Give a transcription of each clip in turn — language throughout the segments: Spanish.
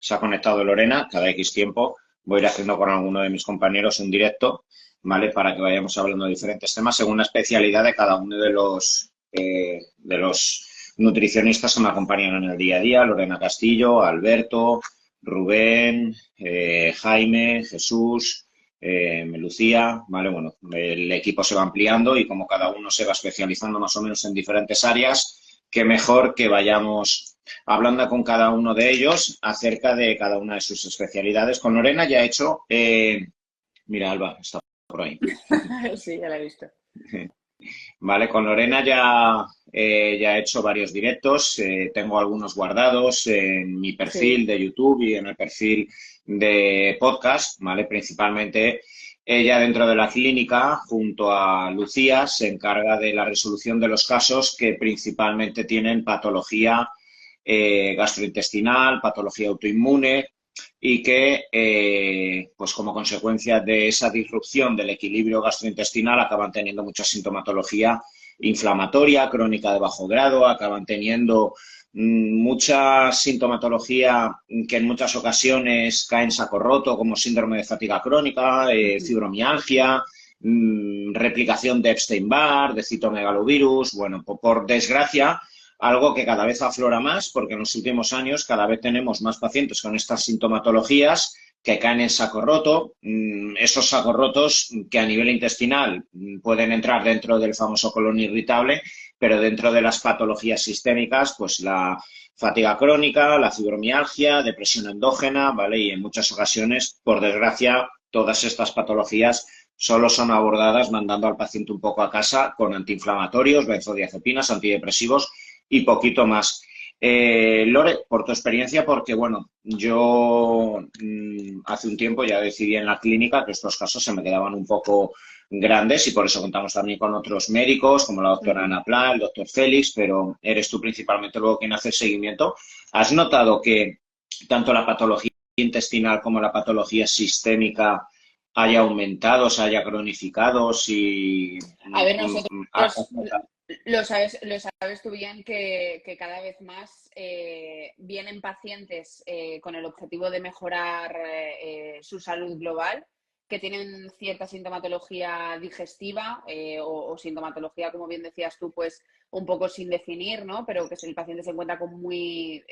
se ha conectado Lorena, cada X tiempo voy a ir haciendo con alguno de mis compañeros un directo, ¿vale? Para que vayamos hablando de diferentes temas según la especialidad de cada uno de los nutricionistas que me acompañan en el día a día, Lorena Castillo, Alberto, Rubén, Jaime, Jesús, Lucía, ¿vale? Bueno, el equipo se va ampliando y como cada uno se va especializando más o menos en diferentes áreas, qué mejor que vayamos hablando con cada uno de ellos acerca de cada una de sus especialidades. Con Lorena ya he hecho, mira, Alba está por ahí. Sí, ya la he visto. Vale, con Lorena ya he hecho varios directos, tengo algunos guardados en mi Sí. perfil de YouTube y en el perfil de podcast, ¿vale? Principalmente ella dentro de la clínica, junto a Lucía, se encarga de la resolución de los casos que principalmente tienen patología gastrointestinal, patología autoinmune y que, pues como consecuencia de esa disrupción del equilibrio gastrointestinal, acaban teniendo mucha sintomatología inflamatoria, crónica de bajo grado, acaban teniendo mucha sintomatología que en muchas ocasiones cae en saco roto, como síndrome de fatiga crónica, fibromialgia, replicación de Epstein-Barr, de citomegalovirus. Bueno, por desgracia, algo que cada vez aflora más porque en los últimos años cada vez tenemos más pacientes con estas sintomatologías que caen en saco roto, esos sacos rotos que a nivel intestinal pueden entrar dentro del famoso colon irritable, pero dentro de las patologías sistémicas, pues la fatiga crónica, la fibromialgia, depresión endógena, ¿vale? Y en muchas ocasiones, por desgracia, todas estas patologías solo son abordadas mandando al paciente un poco a casa con antiinflamatorios, benzodiazepinas, antidepresivos y poquito más. Lore, por tu experiencia, porque bueno, yo hace un tiempo ya decidí en la clínica que estos casos se me quedaban un poco grandes y por eso contamos también con otros médicos como la doctora Ujú. Ana Pla, el doctor Félix, pero eres tú principalmente luego quien hace el seguimiento. ¿Has notado que tanto la patología intestinal como la patología sistémica haya aumentado, se haya cronificado? Si, A ver, ¿has nosotros notado? lo sabes tú bien que cada vez más vienen pacientes con el objetivo de mejorar su salud global, que tienen cierta sintomatología digestiva o sintomatología, como bien decías tú, pues un poco sin definir, ¿no? Pero que el paciente se encuentra con muy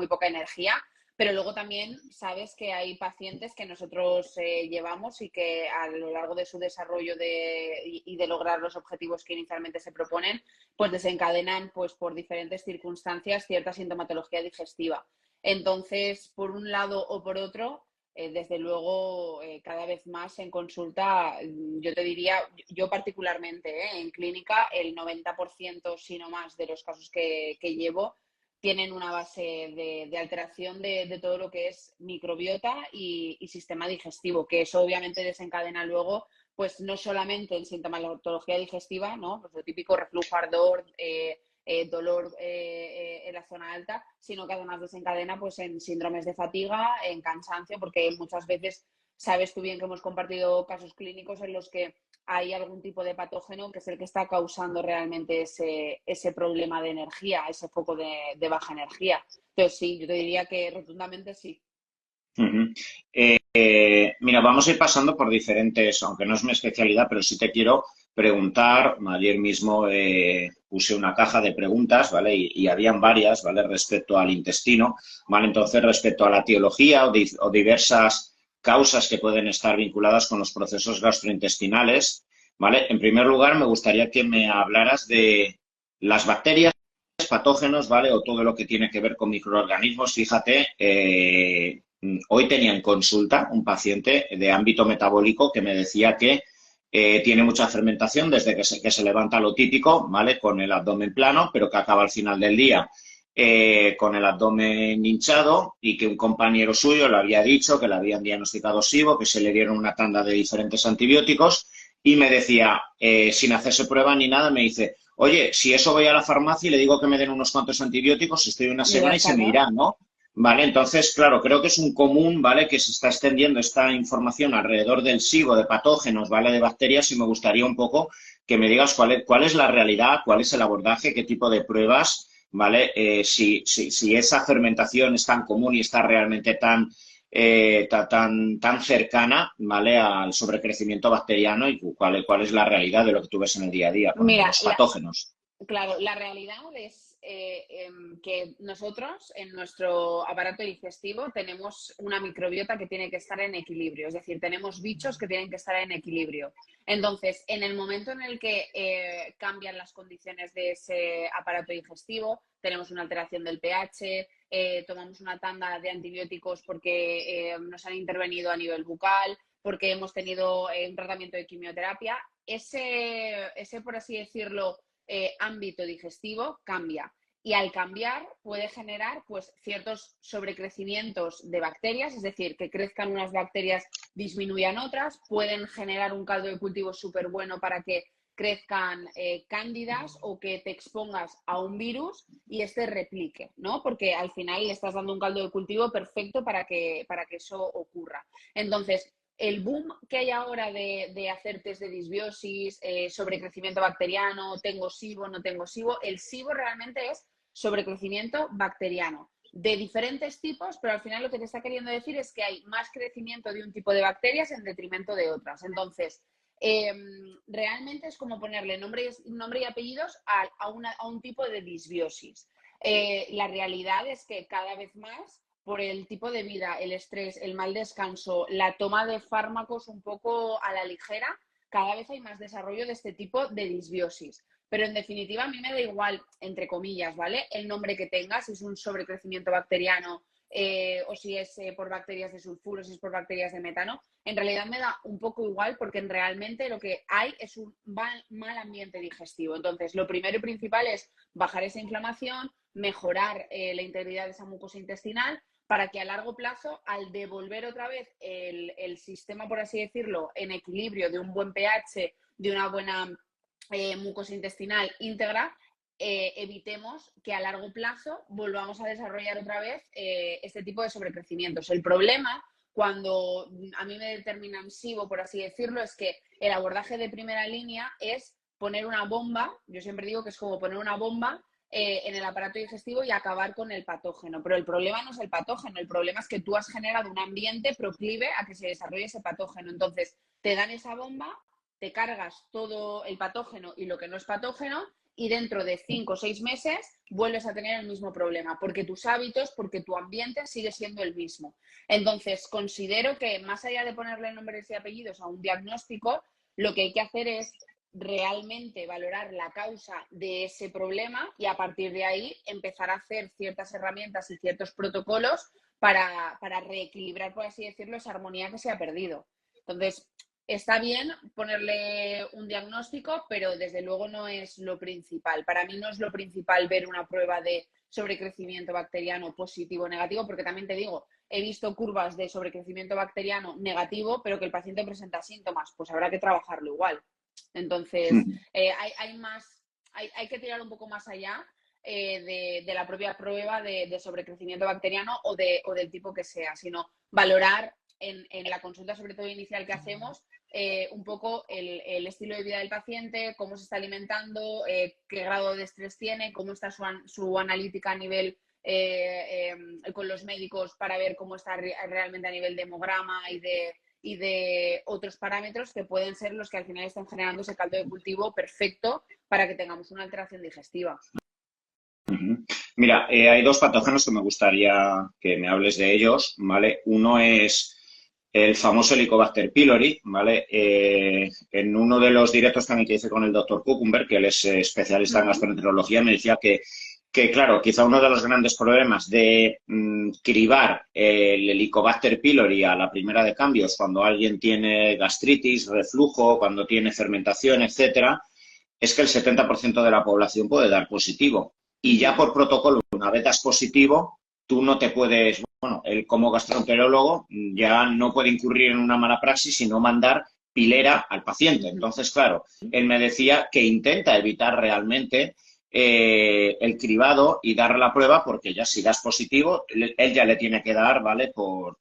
poca energía. Pero luego también sabes que hay pacientes que nosotros llevamos y que a lo largo de su desarrollo y de lograr los objetivos que inicialmente se proponen, pues desencadenan pues, por diferentes circunstancias cierta sintomatología digestiva. Entonces, por un lado o por otro, desde luego, cada vez más en consulta, yo te diría, yo particularmente en clínica, el 90%, si no más, de los casos que llevo tienen una base de alteración de todo lo que es microbiota y sistema digestivo, que eso obviamente desencadena luego, pues no solamente en sintomatología digestiva, ¿no? Pues lo típico reflujo, ardor, dolor en la zona alta, sino que además desencadena pues en síndromes de fatiga, en cansancio, porque muchas veces sabes tú bien que hemos compartido casos clínicos en los que hay algún tipo de patógeno que es el que está causando realmente ese problema de energía, ese foco de baja energía. Entonces sí, yo te diría que rotundamente sí. Uh-huh. Mira, vamos a ir pasando por diferentes, aunque no es mi especialidad, pero sí te quiero preguntar. Ayer mismo puse una caja de preguntas, ¿vale? Y habían varias, ¿vale? Respecto al intestino, ¿vale? Entonces, respecto a la etiología o diversas causas que pueden estar vinculadas con los procesos gastrointestinales, ¿vale? En primer lugar, me gustaría que me hablaras de las bacterias, patógenos, ¿vale? O todo lo que tiene que ver con microorganismos. Fíjate, hoy tenía en consulta un paciente de ámbito metabólico que me decía que tiene mucha fermentación desde que se levanta lo típico, ¿vale? Con el abdomen plano, pero que acaba al final del día con el abdomen hinchado y que un compañero suyo le había dicho que le habían diagnosticado SIBO, que se le dieron una tanda de diferentes antibióticos y me decía, sin hacerse prueba ni nada, me dice, oye, si eso voy a la farmacia y le digo que me den unos cuantos antibióticos, estoy una Y ya semana y se está, me ¿no? irá, ¿no? Vale, entonces, claro, creo que es un común, ¿vale? Que se está extendiendo esta información alrededor del SIBO, de patógenos, ¿vale? De bacterias y me gustaría un poco que me digas cuál es la realidad, cuál es el abordaje, qué tipo de pruebas, ¿vale? Si esa fermentación es tan común y está realmente tan cercana, ¿vale? Al sobrecrecimiento bacteriano y cuál es la realidad de lo que tú ves en el día a día con Mira, los patógenos. claro, la realidad es que nosotros en nuestro aparato digestivo tenemos una microbiota que tiene que estar en equilibrio, es decir, tenemos bichos que tienen que estar en equilibrio. Entonces, en el momento en el que cambian las condiciones de ese aparato digestivo, tenemos una alteración del pH, tomamos una tanda de antibióticos porque nos han intervenido a nivel bucal, porque hemos tenido un tratamiento de quimioterapia, ese por así decirlo, ámbito digestivo cambia. Y al cambiar puede generar pues, ciertos sobrecrecimientos de bacterias, es decir, que crezcan unas bacterias, disminuyan otras, pueden generar un caldo de cultivo súper bueno para que crezcan cándidas o que te expongas a un virus y este replique, ¿no? Porque al final le estás dando un caldo de cultivo perfecto para que eso ocurra. Entonces, el boom que hay ahora de hacer test de disbiosis, sobrecrecimiento bacteriano, tengo SIBO, no tengo SIBO, el SIBO realmente es sobrecrecimiento bacteriano de diferentes tipos, pero al final lo que te está queriendo decir es que hay más crecimiento de un tipo de bacterias en detrimento de otras. Entonces, realmente es como ponerle nombre y apellidos a un tipo de disbiosis. La realidad es que cada vez más, por el tipo de vida, el estrés, el mal descanso, la toma de fármacos un poco a la ligera, cada vez hay más desarrollo de este tipo de disbiosis. Pero en definitiva a mí me da igual, entre comillas, ¿vale? El nombre que tengas, si es un sobrecrecimiento bacteriano o si es por bacterias de sulfuro, si es por bacterias de metano, en realidad me da un poco igual porque realmente lo que hay es un mal ambiente digestivo. Entonces, lo primero y principal es bajar esa inflamación, mejorar la integridad de esa mucosa intestinal para que a largo plazo, al devolver otra vez el sistema, por así decirlo, en equilibrio de un buen pH, de una buena mucosa intestinal íntegra, evitemos que a largo plazo volvamos a desarrollar otra vez este tipo de sobrecrecimientos. El problema, cuando a mí me determinan SIBO, por así decirlo, es que el abordaje de primera línea es poner una bomba, yo siempre digo que es como poner una bomba en el aparato digestivo y acabar con el patógeno. Pero el problema no es el patógeno, el problema es que tú has generado un ambiente proclive a que se desarrolle ese patógeno. Entonces, te dan esa bomba, te cargas todo el patógeno y lo que no es patógeno y dentro de 5 o 6 meses vuelves a tener el mismo problema porque tus hábitos, porque tu ambiente sigue siendo el mismo. Entonces, considero que más allá de ponerle nombres y apellidos a un diagnóstico, lo que hay que hacer es realmente valorar la causa de ese problema y a partir de ahí empezar a hacer ciertas herramientas y ciertos protocolos para reequilibrar, por así decirlo, esa armonía que se ha perdido. Entonces, está bien ponerle un diagnóstico, pero desde luego no es lo principal. Para mí no es lo principal ver una prueba de sobrecrecimiento bacteriano positivo o negativo, porque también te digo, he visto curvas de sobrecrecimiento bacteriano negativo, pero que el paciente presenta síntomas, pues habrá que trabajarlo igual. Entonces, hay que tirar un poco más allá de la propia prueba de sobrecrecimiento bacteriano o del tipo que sea, sino valorar en la consulta, sobre todo inicial que hacemos, un poco el estilo de vida del paciente, cómo se está alimentando, qué grado de estrés tiene, cómo está su analítica a nivel con los médicos para ver cómo está realmente a nivel de hemograma y de otros parámetros que pueden ser los que al final están generando ese caldo de cultivo perfecto para que tengamos una alteración digestiva. Mira, hay dos patógenos que me gustaría que me hables de ellos, ¿vale? Uno es el famoso Helicobacter pylori, ¿vale? En uno de los directos también que hice con el doctor Kuchenberg, que él es especialista en gastroenterología, me decía que, claro, quizá uno de los grandes problemas de cribar el Helicobacter pylori a la primera de cambios, cuando alguien tiene gastritis, reflujo, cuando tiene fermentación, etcétera, es que el 70% de la población puede dar positivo. Y ya por protocolo, una vez das positivo, tú no te puedes, bueno, él como gastroenterólogo ya no puede incurrir en una mala praxis y no mandar pilera al paciente. Entonces, claro, él me decía que intenta evitar realmente el cribado y darle la prueba porque ya si das positivo, él ya le tiene que dar, ¿vale? Por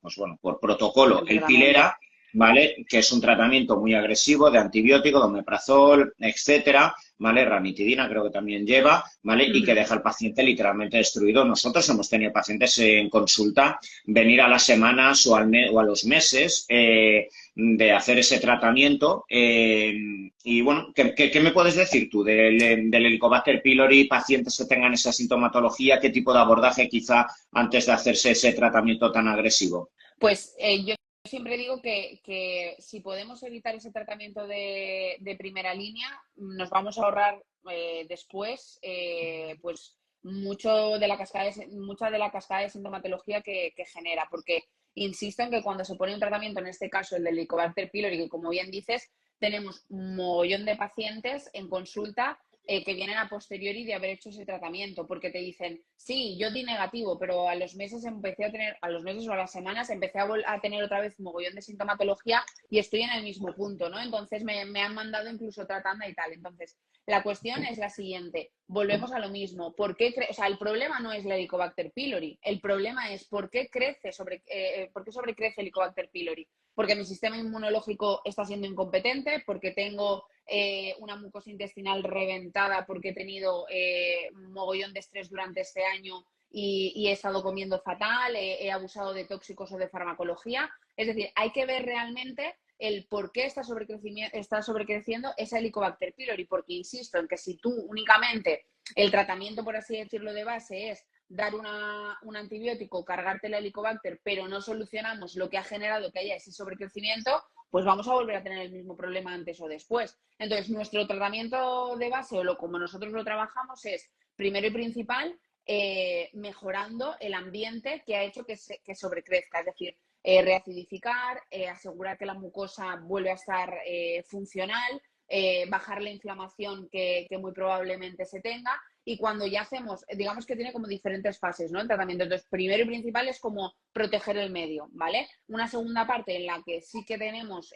protocolo el pilera ¿vale? Que es un tratamiento muy agresivo de antibiótico, de omeprazol, etcétera, ¿vale? Ranitidina creo que también lleva, ¿vale? Y que Ujú. deja al paciente literalmente destruido. Nosotros hemos tenido pacientes en consulta venir a las semanas o, o a los meses de hacer ese tratamiento. Y bueno, ¿qué me puedes decir tú del Helicobacter pylori, pacientes que tengan esa sintomatología? ¿Qué tipo de abordaje quizá antes de hacerse ese tratamiento tan agresivo? Pues yo siempre digo que si podemos evitar ese tratamiento de primera línea, nos vamos a ahorrar después pues mucha de la cascada de sintomatología que genera, porque insisto en que cuando se pone un tratamiento, en este caso el del Helicobacter pylori, que como bien dices, tenemos un mogollón de pacientes en consulta que vienen a posteriori de haber hecho ese tratamiento, porque te dicen, sí, yo di negativo, pero a los meses a los meses o a las semanas empecé a tener otra vez un mogollón de sintomatología y estoy en el mismo punto, ¿no? Entonces me han mandado incluso otra tanda y tal. Entonces, la cuestión es la siguiente, volvemos a lo mismo, o sea, el problema no es el Helicobacter pylori, el problema es por qué sobrecrece el Helicobacter pylori, porque mi sistema inmunológico está siendo incompetente, porque tengo una mucosa intestinal reventada porque he tenido un mogollón de estrés durante este año y he estado comiendo fatal, he abusado de tóxicos o de farmacología. Es decir, hay que ver realmente el por qué está sobrecreciendo ese Helicobacter pylori, porque insisto en que si tú únicamente el tratamiento, por así decirlo, de base es dar un antibiótico, cargarte el Helicobacter, pero no solucionamos lo que ha generado que haya ese sobrecrecimiento, pues vamos a volver a tener el mismo problema antes o después. Entonces, nuestro tratamiento de base, o como nosotros lo trabajamos, es, primero y principal, mejorando el ambiente que ha hecho que sobrecrezca, es decir, reacidificar, asegurar que la mucosa vuelve a estar funcional, bajar la inflamación que muy probablemente se tenga. Y cuando ya hacemos, digamos que tiene como diferentes fases, ¿no? El tratamiento. Entonces, primero y principal es como proteger el medio, ¿vale? Una segunda parte en la que sí que tenemos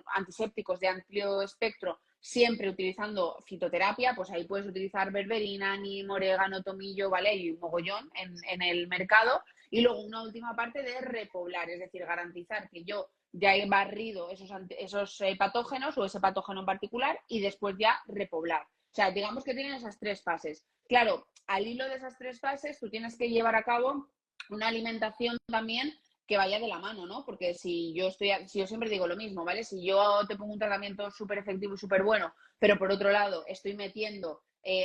antisépticos de amplio espectro, siempre utilizando fitoterapia, pues ahí puedes utilizar berberina, neem, orégano, tomillo, ¿vale? Y un mogollón en el mercado. Y luego una última parte de repoblar, es decir, garantizar que yo ya he barrido esos patógenos o ese patógeno en particular y después ya repoblar. O sea, digamos que tienen esas tres fases. Claro, al hilo de esas tres fases, tú tienes que llevar a cabo una alimentación también que vaya de la mano, ¿no? Porque si yo siempre digo lo mismo, ¿vale? Si yo te pongo un tratamiento súper efectivo y súper bueno, pero por otro lado estoy metiendo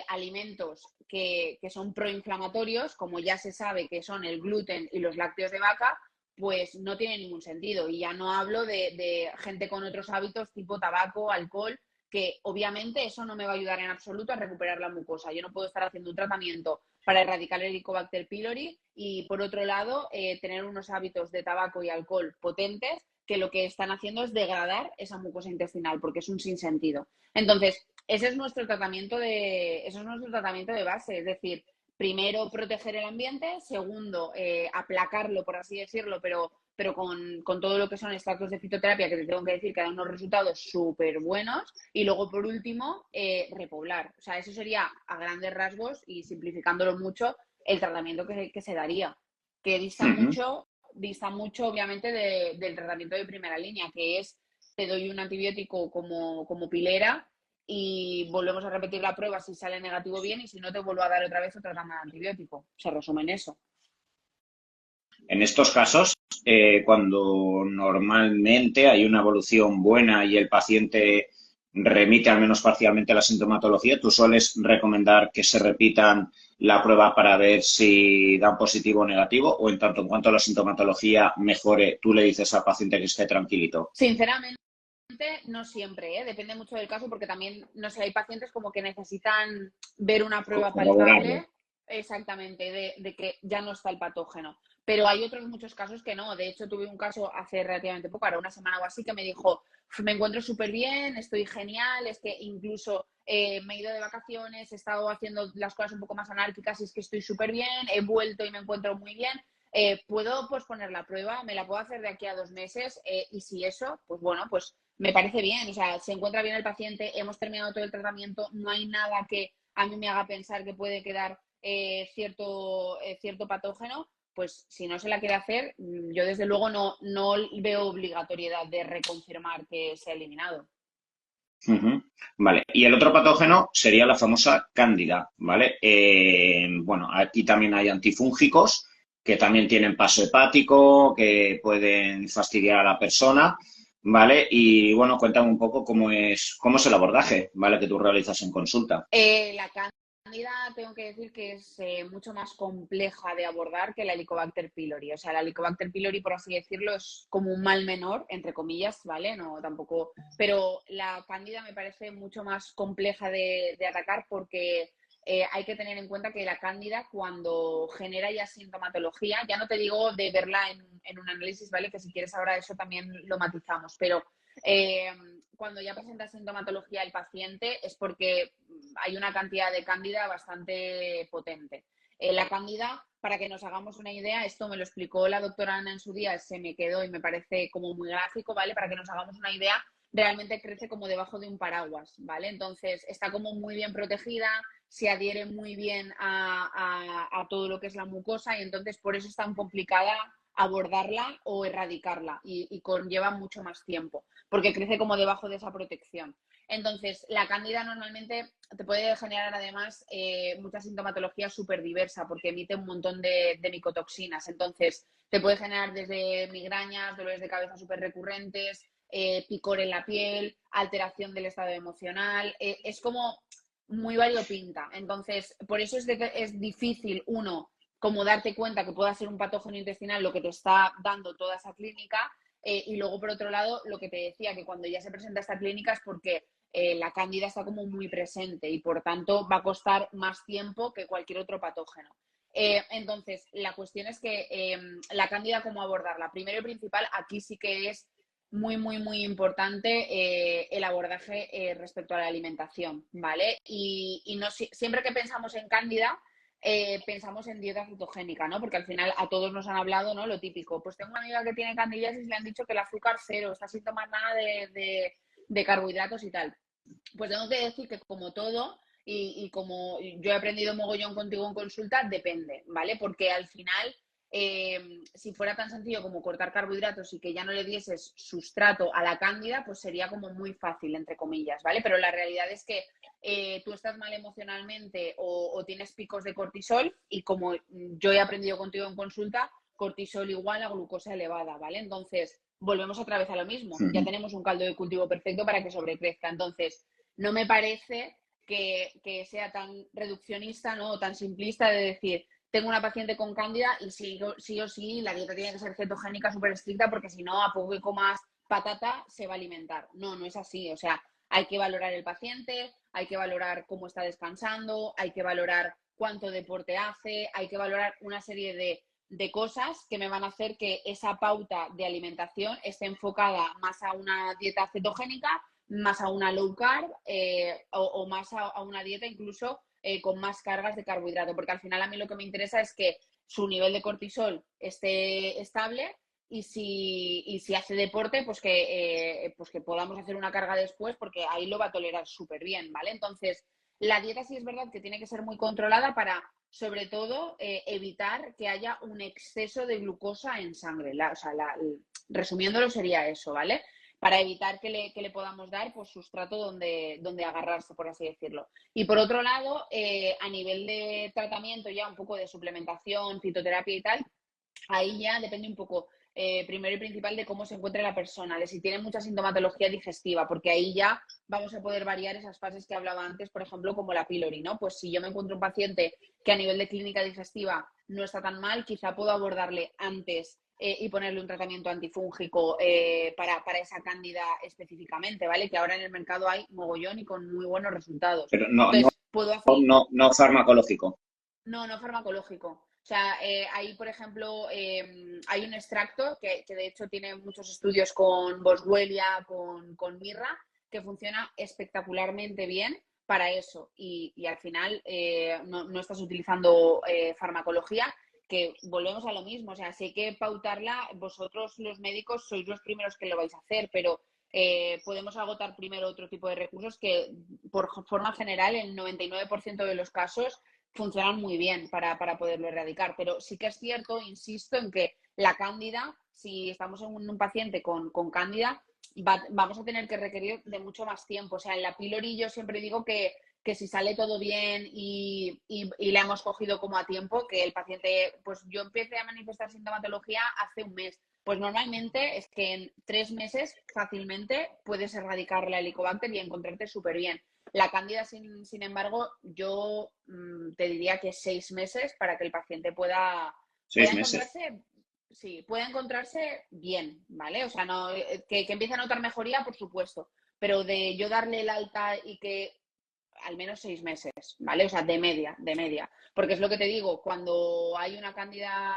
alimentos que son proinflamatorios, como ya se sabe que son el gluten y los lácteos de vaca, pues no tiene ningún sentido. Y ya no hablo de gente con otros hábitos tipo tabaco, alcohol, que obviamente eso no me va a ayudar en absoluto a recuperar la mucosa. Yo no puedo estar haciendo un tratamiento para erradicar el Helicobacter pylori y, por otro lado, tener unos hábitos de tabaco y alcohol potentes que lo que están haciendo es degradar esa mucosa intestinal, porque es un sinsentido. Entonces, ese es nuestro tratamiento de base, es decir, primero proteger el ambiente, segundo aplacarlo, por así decirlo, pero con todo lo que son extractos de fitoterapia, que te tengo que decir que dan unos resultados súper buenos, y luego, por último, repoblar. O sea, eso sería a grandes rasgos y simplificándolo mucho el tratamiento que se daría, que Ujú. dista mucho obviamente del tratamiento de primera línea, que es te doy un antibiótico como pilera y volvemos a repetir la prueba si sale negativo bien y si no te vuelvo a dar otra vez otra tanda de antibiótico. Se resume en eso. En estos casos, cuando normalmente hay una evolución buena y el paciente remite al menos parcialmente la sintomatología, ¿tú sueles recomendar que se repitan la prueba para ver si dan positivo o negativo? ¿O en tanto en cuanto la sintomatología mejore, tú le dices al paciente que esté tranquilito? Sinceramente, no siempre, ¿eh? Depende mucho del caso porque también, no sé, hay pacientes como que necesitan ver una prueba Corroborarlo. palpable exactamente de que ya no está el patógeno. Pero hay otros muchos casos que no. De hecho, tuve un caso hace relativamente poco, ahora una semana o así, que me dijo, me encuentro súper bien, estoy genial, es que incluso me he ido de vacaciones, he estado haciendo las cosas un poco más anárquicas y es que estoy súper bien, he vuelto y me encuentro muy bien. ¿Puedo posponer la prueba? ¿Me la puedo hacer de aquí a 2 meses? Y si eso, pues bueno, pues me parece bien. O sea, se encuentra bien el paciente, hemos terminado todo el tratamiento, no hay nada que a mí me haga pensar que puede quedar cierto patógeno, pues si no se la quiere hacer, yo desde luego no veo obligatoriedad de reconfirmar que se ha eliminado. Ujú. Vale, y el otro patógeno sería la famosa cándida, ¿vale? Bueno, aquí también hay antifúngicos que también tienen paso hepático, que pueden fastidiar a la persona, ¿vale? Y bueno, cuéntame un poco cómo es el abordaje, ¿vale? Que tú realizas en consulta. La cándida tengo que decir que es mucho más compleja de abordar que la Helicobacter pylori. O sea, la Helicobacter pylori, por así decirlo, es como un mal menor, entre comillas, ¿vale? No, tampoco. Pero la cándida me parece mucho más compleja de atacar porque hay que tener en cuenta que la cándida, cuando genera ya sintomatología, ya no te digo de verla en un análisis, ¿vale? Que si quieres ahora eso también lo matizamos, pero eh, cuando ya presenta sintomatología el paciente es porque hay una cantidad de cándida bastante potente. La cándida, para que nos hagamos una idea, esto me lo explicó la doctora Ana en su día, se me quedó y me parece como muy gráfico, ¿vale? Para que nos hagamos una idea, realmente crece como debajo de un paraguas, ¿vale? Entonces está como muy bien protegida, se adhiere muy bien a todo lo que es la mucosa y entonces por eso es tan complicada abordarla o erradicarla y conlleva mucho más tiempo, porque crece como debajo de esa protección. Entonces, la cándida normalmente te puede generar además mucha sintomatología súper diversa porque emite un montón de micotoxinas. Entonces, te puede generar desde migrañas, dolores de cabeza súper recurrentes, picor en la piel, alteración del estado emocional. Es como muy variopinta. Entonces, por eso es difícil, uno, como darte cuenta que pueda ser un patógeno intestinal lo que te está dando toda esa clínica. Y luego, por otro lado, lo que te decía, que cuando ya se presenta esta clínica es porque la cándida está como muy presente y por tanto va a costar más tiempo que cualquier otro patógeno. Entonces, la cuestión es que la cándida, ¿cómo abordarla? Primero y principal, aquí sí que es muy importante el abordaje respecto a la alimentación, ¿vale? Y no, siempre que pensamos en cándida, pensamos en dieta cetogénica, ¿no? Porque al final a todos nos han hablado, ¿no? Lo típico. Pues tengo una amiga que tiene candidiasis y le han dicho que el azúcar cero, está sin tomar nada de carbohidratos y tal. Pues tengo que decir que como todo, y como yo he aprendido mogollón contigo en consulta, depende, ¿vale? Porque al final, si fuera tan sencillo como cortar carbohidratos y que ya no le dieses sustrato a la cándida, pues sería como muy fácil, entre comillas, ¿vale? Pero la realidad es que tú estás mal emocionalmente o tienes picos de cortisol y como yo he aprendido contigo en consulta, cortisol igual a glucosa elevada, ¿vale? Entonces, volvemos otra vez a lo mismo. Ya tenemos un caldo de cultivo perfecto para que sobrecrezca. Entonces, no me parece que sea tan reduccionista, ¿no? O tan simplista de decir, tengo una paciente con cándida y sí o sí la dieta tiene que ser cetogénica súper estricta porque si no, a poco que comas patata se va a alimentar. No, no es así. O sea, hay que valorar el paciente, hay que valorar cómo está descansando, hay que valorar cuánto deporte hace, hay que valorar una serie de cosas que me van a hacer que esa pauta de alimentación esté enfocada más a una dieta cetogénica, más a una low carb o más a una dieta incluso con más cargas de carbohidrato, porque al final a mí lo que me interesa es que su nivel de cortisol esté estable y si hace deporte, pues que podamos hacer una carga después, porque ahí lo va a tolerar súper bien, ¿vale? Entonces, la dieta sí es verdad que tiene que ser muy controlada para, sobre todo, evitar que haya un exceso de glucosa en sangre. Resumiéndolo sería eso, ¿vale? Para evitar que le podamos dar pues, sustrato donde agarrarse, por así decirlo. Y por otro lado, a nivel de tratamiento, ya un poco de suplementación, fitoterapia y tal, ahí ya depende un poco, primero y principal, de cómo se encuentre la persona, de si tiene mucha sintomatología digestiva, porque ahí ya vamos a poder variar esas fases que hablaba antes, por ejemplo, como la pylori, ¿no? Pues si yo me encuentro un paciente que a nivel de clínica digestiva no está tan mal, quizá puedo abordarle antes y ponerle un tratamiento antifúngico para esa cándida específicamente, ¿vale? Que ahora en el mercado hay mogollón y con muy buenos resultados. Pero no, Entonces, puedo hacer no farmacológico. no farmacológico. O sea, ahí, por ejemplo, hay un extracto que de hecho tiene muchos estudios con boswellia, con mirra, que funciona espectacularmente bien para eso. Y al final no estás utilizando farmacología, que volvemos a lo mismo. O sea, si hay que pautarla, vosotros los médicos sois los primeros que lo vais a hacer, pero podemos agotar primero otro tipo de recursos que, por forma general, en el 99% de los casos funcionan muy bien para poderlo erradicar. Pero sí que es cierto, insisto, en que la cándida, si estamos en un paciente con cándida, vamos a tener que requerir de mucho más tiempo. O sea, en la pylori yo siempre digo que si sale todo bien y la hemos cogido como a tiempo, que el paciente, pues yo empecé a manifestar sintomatología hace un mes. Pues normalmente es que en 3 meses fácilmente puedes erradicar la Helicobacter y encontrarte súper bien. La cándida, sin embargo, yo te diría que 6 meses para que el paciente pueda 6 meses. encontrarse, sí, pueda encontrarse bien, ¿vale? O sea, no, que empiece a notar mejoría, por supuesto, pero de yo darle el alta y que al menos 6 meses, ¿vale? O sea, de media. Porque es lo que te digo, cuando hay una cándida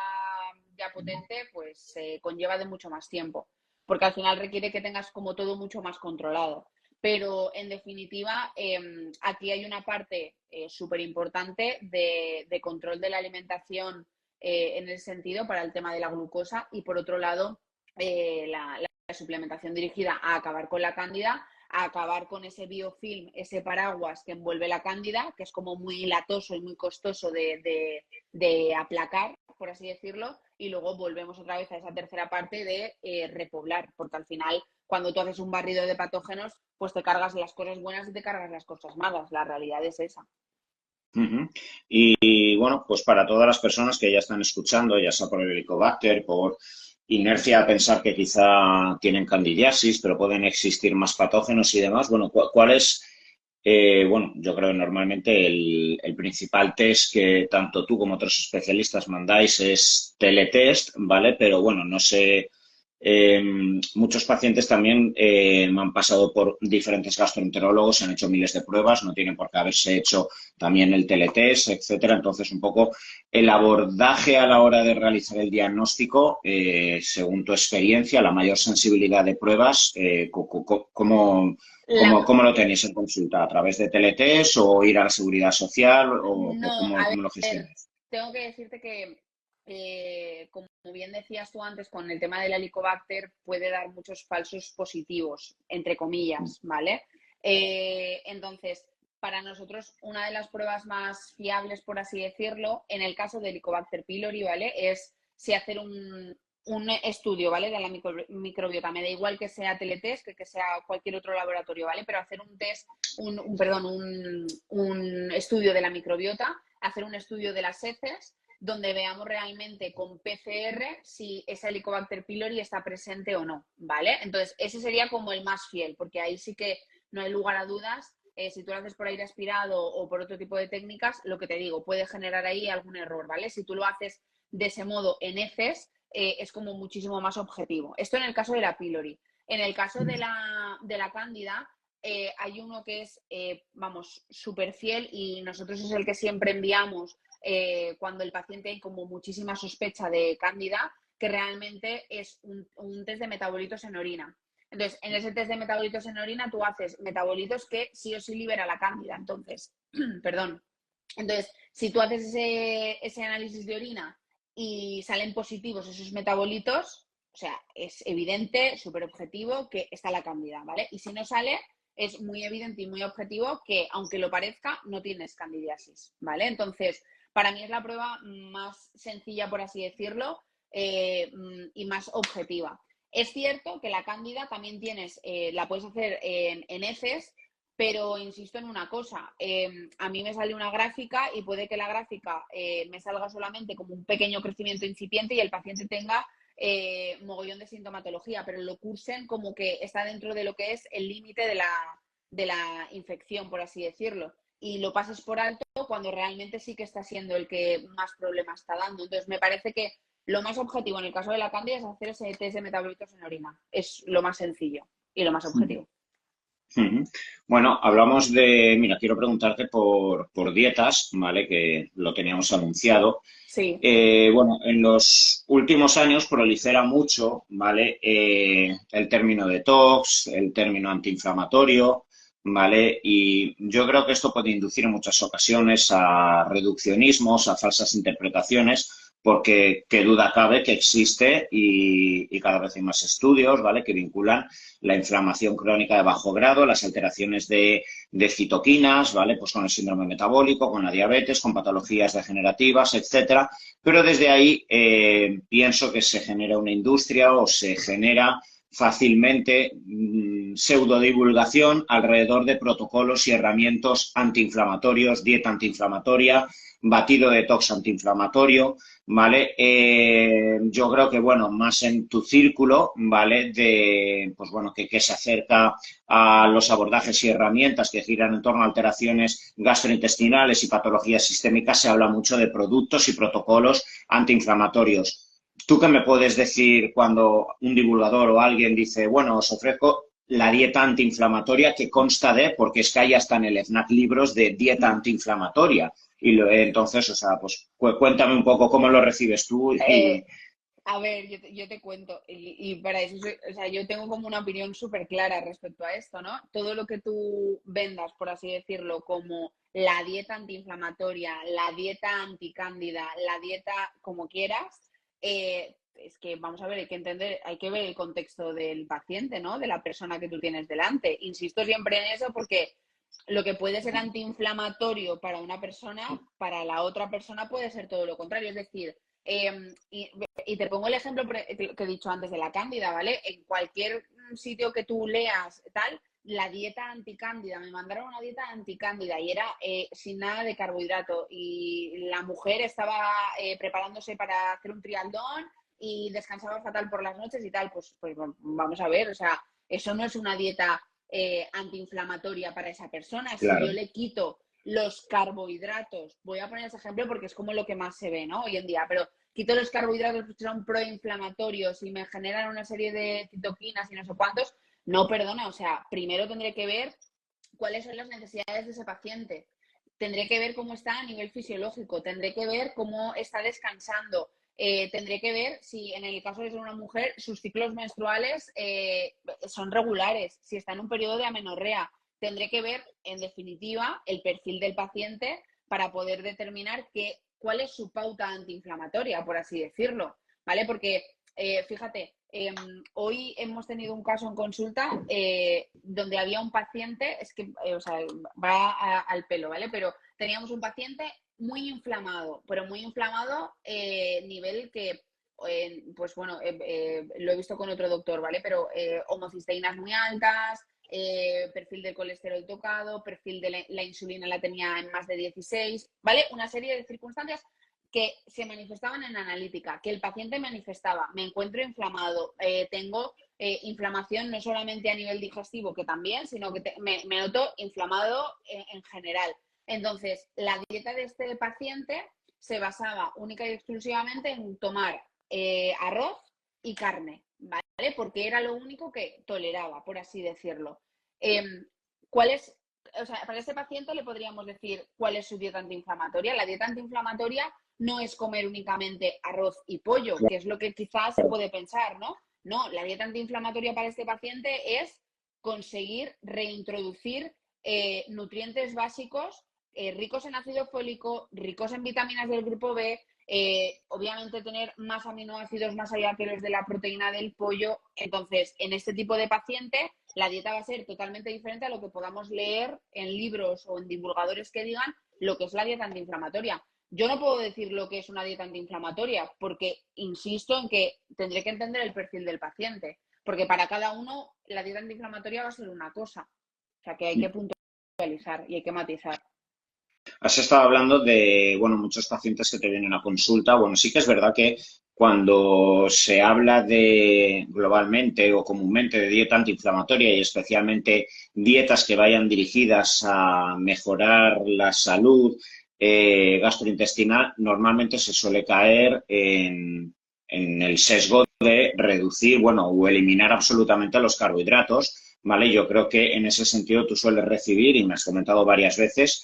ya potente, pues conlleva de mucho más tiempo. Porque al final requiere que tengas como todo mucho más controlado. Pero en definitiva, aquí hay una parte súper importante de control de la alimentación en el sentido para el tema de la glucosa y por otro lado, la suplementación dirigida a acabar con la cándida, a acabar con ese biofilm, ese paraguas que envuelve la cándida, que es como muy latoso y muy costoso de aplacar, por así decirlo, y luego volvemos otra vez a esa tercera parte de repoblar, porque al final cuando tú haces un barrido de patógenos, pues te cargas las cosas buenas y te cargas las cosas malas, la realidad es esa. Ujú. Y bueno, pues para todas las personas que ya están escuchando, ya sea por el Helicobacter, por inercia a pensar que quizá tienen candidiasis, pero pueden existir más patógenos y demás, bueno, ¿cuál es, bueno, yo creo que normalmente el principal test que tanto tú como otros especialistas mandáis es teletest, ¿vale? Pero bueno, no sé. Muchos pacientes también me han pasado por diferentes gastroenterólogos, se han hecho miles de pruebas, no tienen por qué haberse hecho también el teletest, etcétera. Entonces, un poco el abordaje a la hora de realizar el diagnóstico, según tu experiencia, la mayor sensibilidad de pruebas, La, ¿cómo lo tenéis en consulta? ¿A través de teletest o ir a la seguridad social o no, a cómo lo ver, gestionáis? tengo que decirte que, como bien decías tú antes, con el tema del Helicobacter puede dar muchos falsos positivos, entre comillas, ¿vale? Entonces, para nosotros, una de las pruebas más fiables, por así decirlo, en el caso del Helicobacter pylori, ¿vale? Es si hacer un estudio, ¿vale? De la microbiota. Me da igual que sea teletest que sea cualquier otro laboratorio, ¿vale? Pero hacer un test, un estudio de la microbiota, hacer un estudio de las heces, donde veamos realmente con PCR si ese Helicobacter pylori está presente o no, ¿vale? Entonces, ese sería como el más fiel, porque ahí sí que no hay lugar a dudas. Si tú lo haces por aire aspirado o por otro tipo de técnicas, lo que te digo, puede generar ahí algún error, ¿vale? Si tú lo haces de ese modo en heces, es como muchísimo más objetivo. Esto en el caso de la pylori. En el caso de la cándida, hay uno que es, vamos, súper fiel y nosotros es el que siempre enviamos cuando el paciente hay como muchísima sospecha de cándida, que realmente es un test de metabolitos en orina. Entonces, en ese test de metabolitos en orina tú haces metabolitos que sí o sí libera la cándida. Entonces, perdón. Entonces, si tú haces ese análisis de orina y salen positivos esos metabolitos, o sea, es evidente, súper objetivo que está la cándida, ¿vale? Y si no sale, es muy evidente y muy objetivo que, aunque lo parezca, no tienes candidiasis, ¿vale? Entonces, para mí es la prueba más sencilla, por así decirlo, y más objetiva. Es cierto que la cándida también la puedes hacer en heces, pero insisto en una cosa, a mí me sale una gráfica y puede que la gráfica me salga solamente como un pequeño crecimiento incipiente y el paciente tenga mogollón de sintomatología, pero lo cursen como que está dentro de lo que es el límite de la infección, por así decirlo. Y lo pases por alto cuando realmente sí que está siendo el que más problemas está dando. Entonces, me parece que lo más objetivo en el caso de la cándida es hacer ese test de metabolitos en orina. Es lo más sencillo y lo más objetivo. Ujú. Bueno, hablamos mira, quiero preguntarte por dietas, ¿vale? Que lo teníamos anunciado. Sí. Bueno, en los últimos años prolifera mucho, ¿vale? El término detox, el término antiinflamatorio, ¿vale? Y yo creo que esto puede inducir en muchas ocasiones a reduccionismos, a falsas interpretaciones, porque qué duda cabe que existe y cada vez hay más estudios, ¿vale?, que vinculan la inflamación crónica de bajo grado, las alteraciones de citoquinas, ¿vale?, pues con el síndrome metabólico, con la diabetes, con patologías degenerativas, etcétera. Pero desde ahí pienso que se genera una industria o se genera fácilmente pseudodivulgación alrededor de protocolos y herramientas antiinflamatorios, dieta antiinflamatoria, batido detox antiinflamatorio, ¿vale? Yo creo que, bueno, más en tu círculo, ¿vale?, de, pues bueno, que se acerca a los abordajes y herramientas que giran en torno a alteraciones gastrointestinales y patologías sistémicas, se habla mucho de productos y protocolos antiinflamatorios. ¿Tú qué me puedes decir cuando un divulgador o alguien dice, bueno, os ofrezco la dieta antiinflamatoria que consta de, porque es que hay hasta en el FNAC libros de dieta antiinflamatoria? Entonces, o sea, pues cuéntame un poco cómo lo recibes tú y... A ver, yo te cuento, y para eso, o sea, yo tengo como una opinión súper clara respecto a esto, ¿no? Todo lo que tú vendas, por así decirlo, como la dieta antiinflamatoria, la dieta anticándida, la dieta como quieras, es que, vamos a ver, hay que entender, hay que ver el contexto del paciente, ¿no? De la persona que tú tienes delante. Insisto siempre en eso porque lo que puede ser antiinflamatorio para una persona, para la otra persona puede ser todo lo contrario. Es decir, y te pongo el ejemplo que he dicho antes de la cándida, ¿vale? En cualquier sitio que tú leas, tal, la dieta anticándida, me mandaron una dieta anticándida y era sin nada de carbohidrato y la mujer estaba preparándose para hacer un triatlón y descansaba fatal por las noches y tal, pues vamos a ver, o sea, eso no es una dieta antiinflamatoria para esa persona. Si yo Claro. le quito los carbohidratos, voy a poner ese ejemplo porque es como lo que más se ve, ¿no?, hoy en día, pero quito los carbohidratos que son proinflamatorios y me generan una serie de citoquinas y no sé cuántos, no, perdona, o sea, primero tendré que ver cuáles son las necesidades de ese paciente, tendré que ver cómo está a nivel fisiológico, tendré que ver cómo está descansando, tendré que ver si en el caso de ser una mujer sus ciclos menstruales son regulares, si está en un periodo de amenorrea. Tendré que ver, en definitiva, el perfil del paciente para poder determinar cuál es su pauta antiinflamatoria, por así decirlo, ¿vale? Porque, fíjate, hoy hemos tenido un caso en consulta donde había un paciente, es que, o sea, va al pelo, ¿vale? Pero teníamos un paciente muy inflamado, pero muy inflamado, nivel que, pues bueno, lo he visto con otro doctor, ¿vale? Pero homocisteínas muy altas, perfil de colesterol tocado, perfil de la insulina la tenía en más de 16, ¿vale? Una serie de circunstancias que se manifestaban en analítica, que el paciente manifestaba, me encuentro inflamado, tengo inflamación no solamente a nivel digestivo, que también, sino que me noto inflamado en general. Entonces, la dieta de este paciente se basaba única y exclusivamente en tomar arroz y carne, ¿vale? Porque era lo único que toleraba, por así decirlo. ¿Cuál es, o sea, para este paciente le podríamos decir cuál es su dieta antiinflamatoria? La dieta antiinflamatoria no es comer únicamente arroz y pollo, que es lo que quizás se puede pensar, ¿no? No, la dieta antiinflamatoria para este paciente es conseguir reintroducir nutrientes básicos ricos en ácido fólico, ricos en vitaminas del grupo B, obviamente tener más aminoácidos más allá que los de la proteína del pollo. Entonces, en este tipo de paciente, la dieta va a ser totalmente diferente a lo que podamos leer en libros o en divulgadores que digan lo que es la dieta antiinflamatoria. Yo no puedo decir lo que es una dieta antiinflamatoria porque insisto en que tendré que entender el perfil del paciente, porque para cada uno la dieta antiinflamatoria va a ser una cosa. O sea, que hay que puntualizar y hay que matizar. Has estado hablando de, bueno, muchos pacientes que te vienen a consulta. Bueno, sí que es verdad que cuando se habla de globalmente o comúnmente de dieta antiinflamatoria y especialmente dietas que vayan dirigidas a mejorar la salud gastrointestinal, normalmente se suele caer en el sesgo de reducir, bueno, o eliminar absolutamente los carbohidratos, ¿vale? Yo creo que en ese sentido tú sueles recibir, y me has comentado varias veces,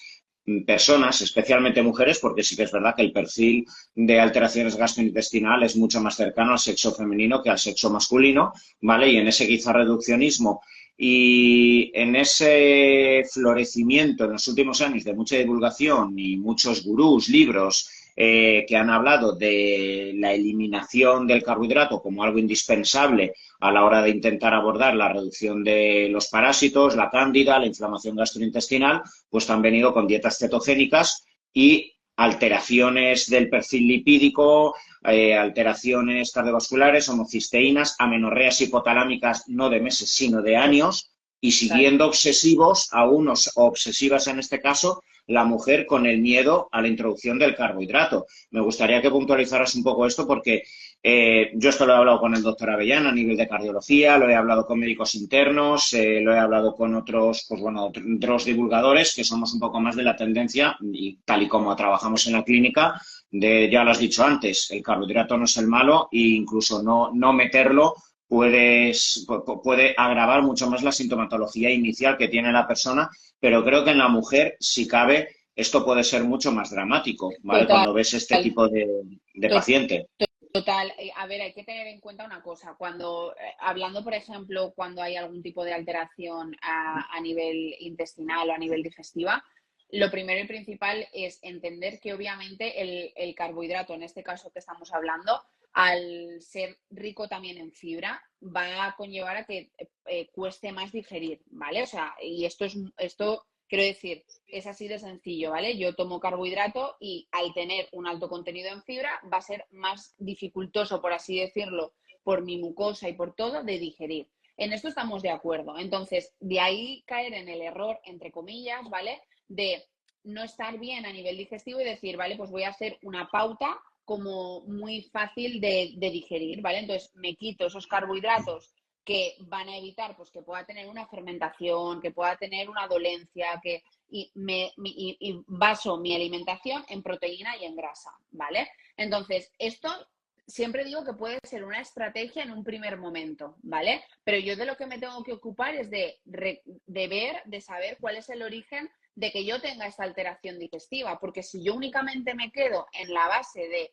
personas, especialmente mujeres, porque sí que es verdad que el perfil de alteraciones gastrointestinales es mucho más cercano al sexo femenino que al sexo masculino, ¿vale? Y en ese quizá reduccionismo y en ese florecimiento en los últimos años de mucha divulgación y muchos gurús, libros que han hablado de la eliminación del carbohidrato como algo indispensable a la hora de intentar abordar la reducción de los parásitos, la cándida, la inflamación gastrointestinal, pues han venido con dietas cetogénicas y alteraciones del perfil lipídico, alteraciones cardiovasculares, homocisteínas, amenorreas hipotalámicas no de meses, sino de años, y siguiendo obsesivos, a unos obsesivas en este caso, la mujer con el miedo a la introducción del carbohidrato. Me gustaría que puntualizaras un poco esto porque yo esto lo he hablado con el doctor Avellán a nivel de cardiología, lo he hablado con médicos internos, lo he hablado con otros, pues bueno, otros divulgadores que somos un poco más de la tendencia y tal y como trabajamos en la clínica, ya lo has dicho antes, el carbohidrato no es el malo e incluso no meterlo puede agravar mucho más la sintomatología inicial que tiene la persona, pero creo que en la mujer, si cabe, esto puede ser mucho más dramático, ¿vale? Total, Cuando ves este tipo de to- paciente. total. A ver, hay que tener en cuenta una cosa. Cuando, hablando, por ejemplo, cuando hay algún tipo de alteración a nivel intestinal o a nivel digestiva, lo primero y principal es entender que obviamente el carbohidrato, en este caso que estamos hablando, al ser rico también en fibra, va a conllevar a que cueste más digerir, ¿vale? O sea, y esto quiero decir, es así de sencillo, ¿vale? Yo tomo carbohidrato y al tener un alto contenido en fibra va a ser más dificultoso, por así decirlo, por mi mucosa y por todo, de digerir. En esto estamos de acuerdo. Entonces, de ahí caer en el error, entre comillas, ¿vale? De no estar bien a nivel digestivo y decir, vale, pues voy a hacer una pauta como muy fácil de digerir, ¿vale? Entonces, me quito esos carbohidratos que van a evitar pues que pueda tener una fermentación, que pueda tener una dolencia, y baso mi alimentación en proteína y en grasa, ¿vale? Entonces, esto siempre digo que puede ser una estrategia en un primer momento, ¿vale? Pero yo de lo que me tengo que ocupar es de ver, de saber cuál es el origen de que yo tenga esta alteración digestiva, porque si yo únicamente me quedo en la base de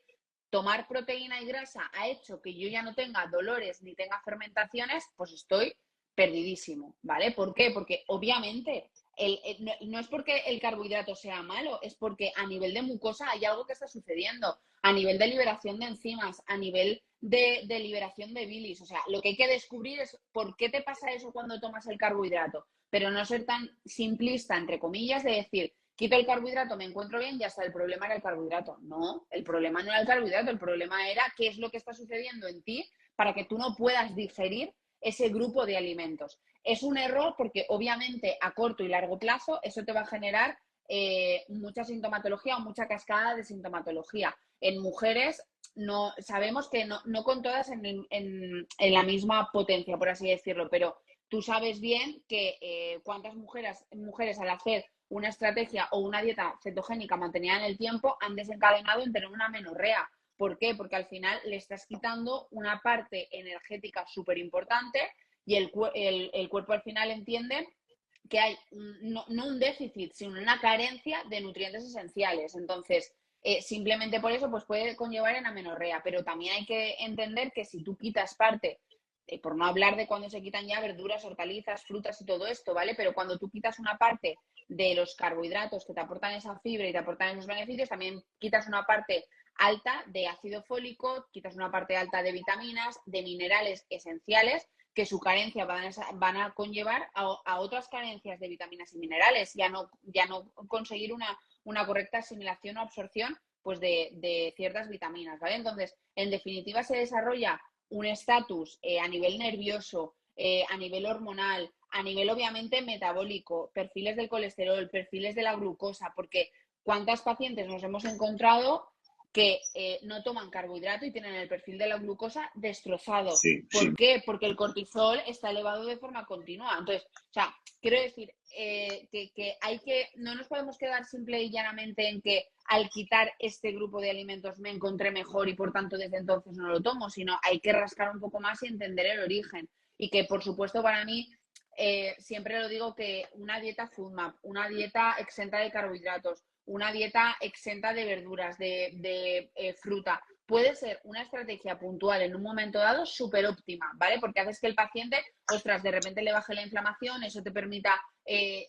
tomar proteína y grasa ha hecho que yo ya no tenga dolores ni tenga fermentaciones, pues estoy perdidísimo, ¿vale? ¿Por qué? Porque obviamente no es porque el carbohidrato sea malo, es porque a nivel de mucosa hay algo que está sucediendo, a nivel de liberación de enzimas, a nivel de liberación de bilis. O sea, lo que hay que descubrir es por qué te pasa eso cuando tomas el carbohidrato, pero no ser tan simplista, entre comillas, de decir, quito el carbohidrato, me encuentro bien, ya está, el problema era el carbohidrato. No, el problema no era el carbohidrato, el problema era qué es lo que está sucediendo en ti para que tú no puedas digerir ese grupo de alimentos. Es un error porque obviamente a corto y largo plazo eso te va a generar mucha sintomatología o mucha cascada de sintomatología. En mujeres no sabemos que no con todas en la misma potencia, por así decirlo, pero tú sabes bien que cuántas mujeres al hacer una estrategia o una dieta cetogénica mantenida en el tiempo han desencadenado en tener una menorrea. ¿Por qué? Porque al final le estás quitando una parte energética súper importante y el cuerpo al final entiende que hay no un déficit, sino una carencia de nutrientes esenciales. Entonces, simplemente por eso pues puede conllevar en amenorrea, pero también hay que entender que si tú quitas parte, por no hablar de cuando se quitan ya verduras, hortalizas, frutas y todo esto, ¿vale? Pero cuando tú quitas una parte de los carbohidratos que te aportan esa fibra y te aportan esos beneficios, también quitas una parte alta de ácido fólico, quitas una parte alta de vitaminas, de minerales esenciales que su carencia van a conllevar a otras carencias de vitaminas y minerales, ya no conseguir una correcta asimilación o absorción pues de ciertas vitaminas, ¿vale? Entonces, en definitiva, se desarrolla un estatus a nivel nervioso, a nivel hormonal, a nivel obviamente metabólico, perfiles del colesterol, perfiles de la glucosa, porque ¿cuántas pacientes nos hemos encontrado que no toman carbohidrato y tienen el perfil de la glucosa destrozado? Sí, ¿Por sí. qué? Porque el cortisol está elevado de forma continua. Entonces, o sea, quiero decir que no nos podemos quedar simple y llanamente en que al quitar este grupo de alimentos me encontré mejor y por tanto desde entonces no lo tomo, sino hay que rascar un poco más y entender el origen. Y que, por supuesto, para mí, siempre lo digo que una dieta FODMAP, una dieta exenta de carbohidratos, una dieta exenta de verduras, de fruta, puede ser una estrategia puntual en un momento dado súper óptima, ¿vale? Porque haces que el paciente, ostras, de repente le baje la inflamación, eso te permita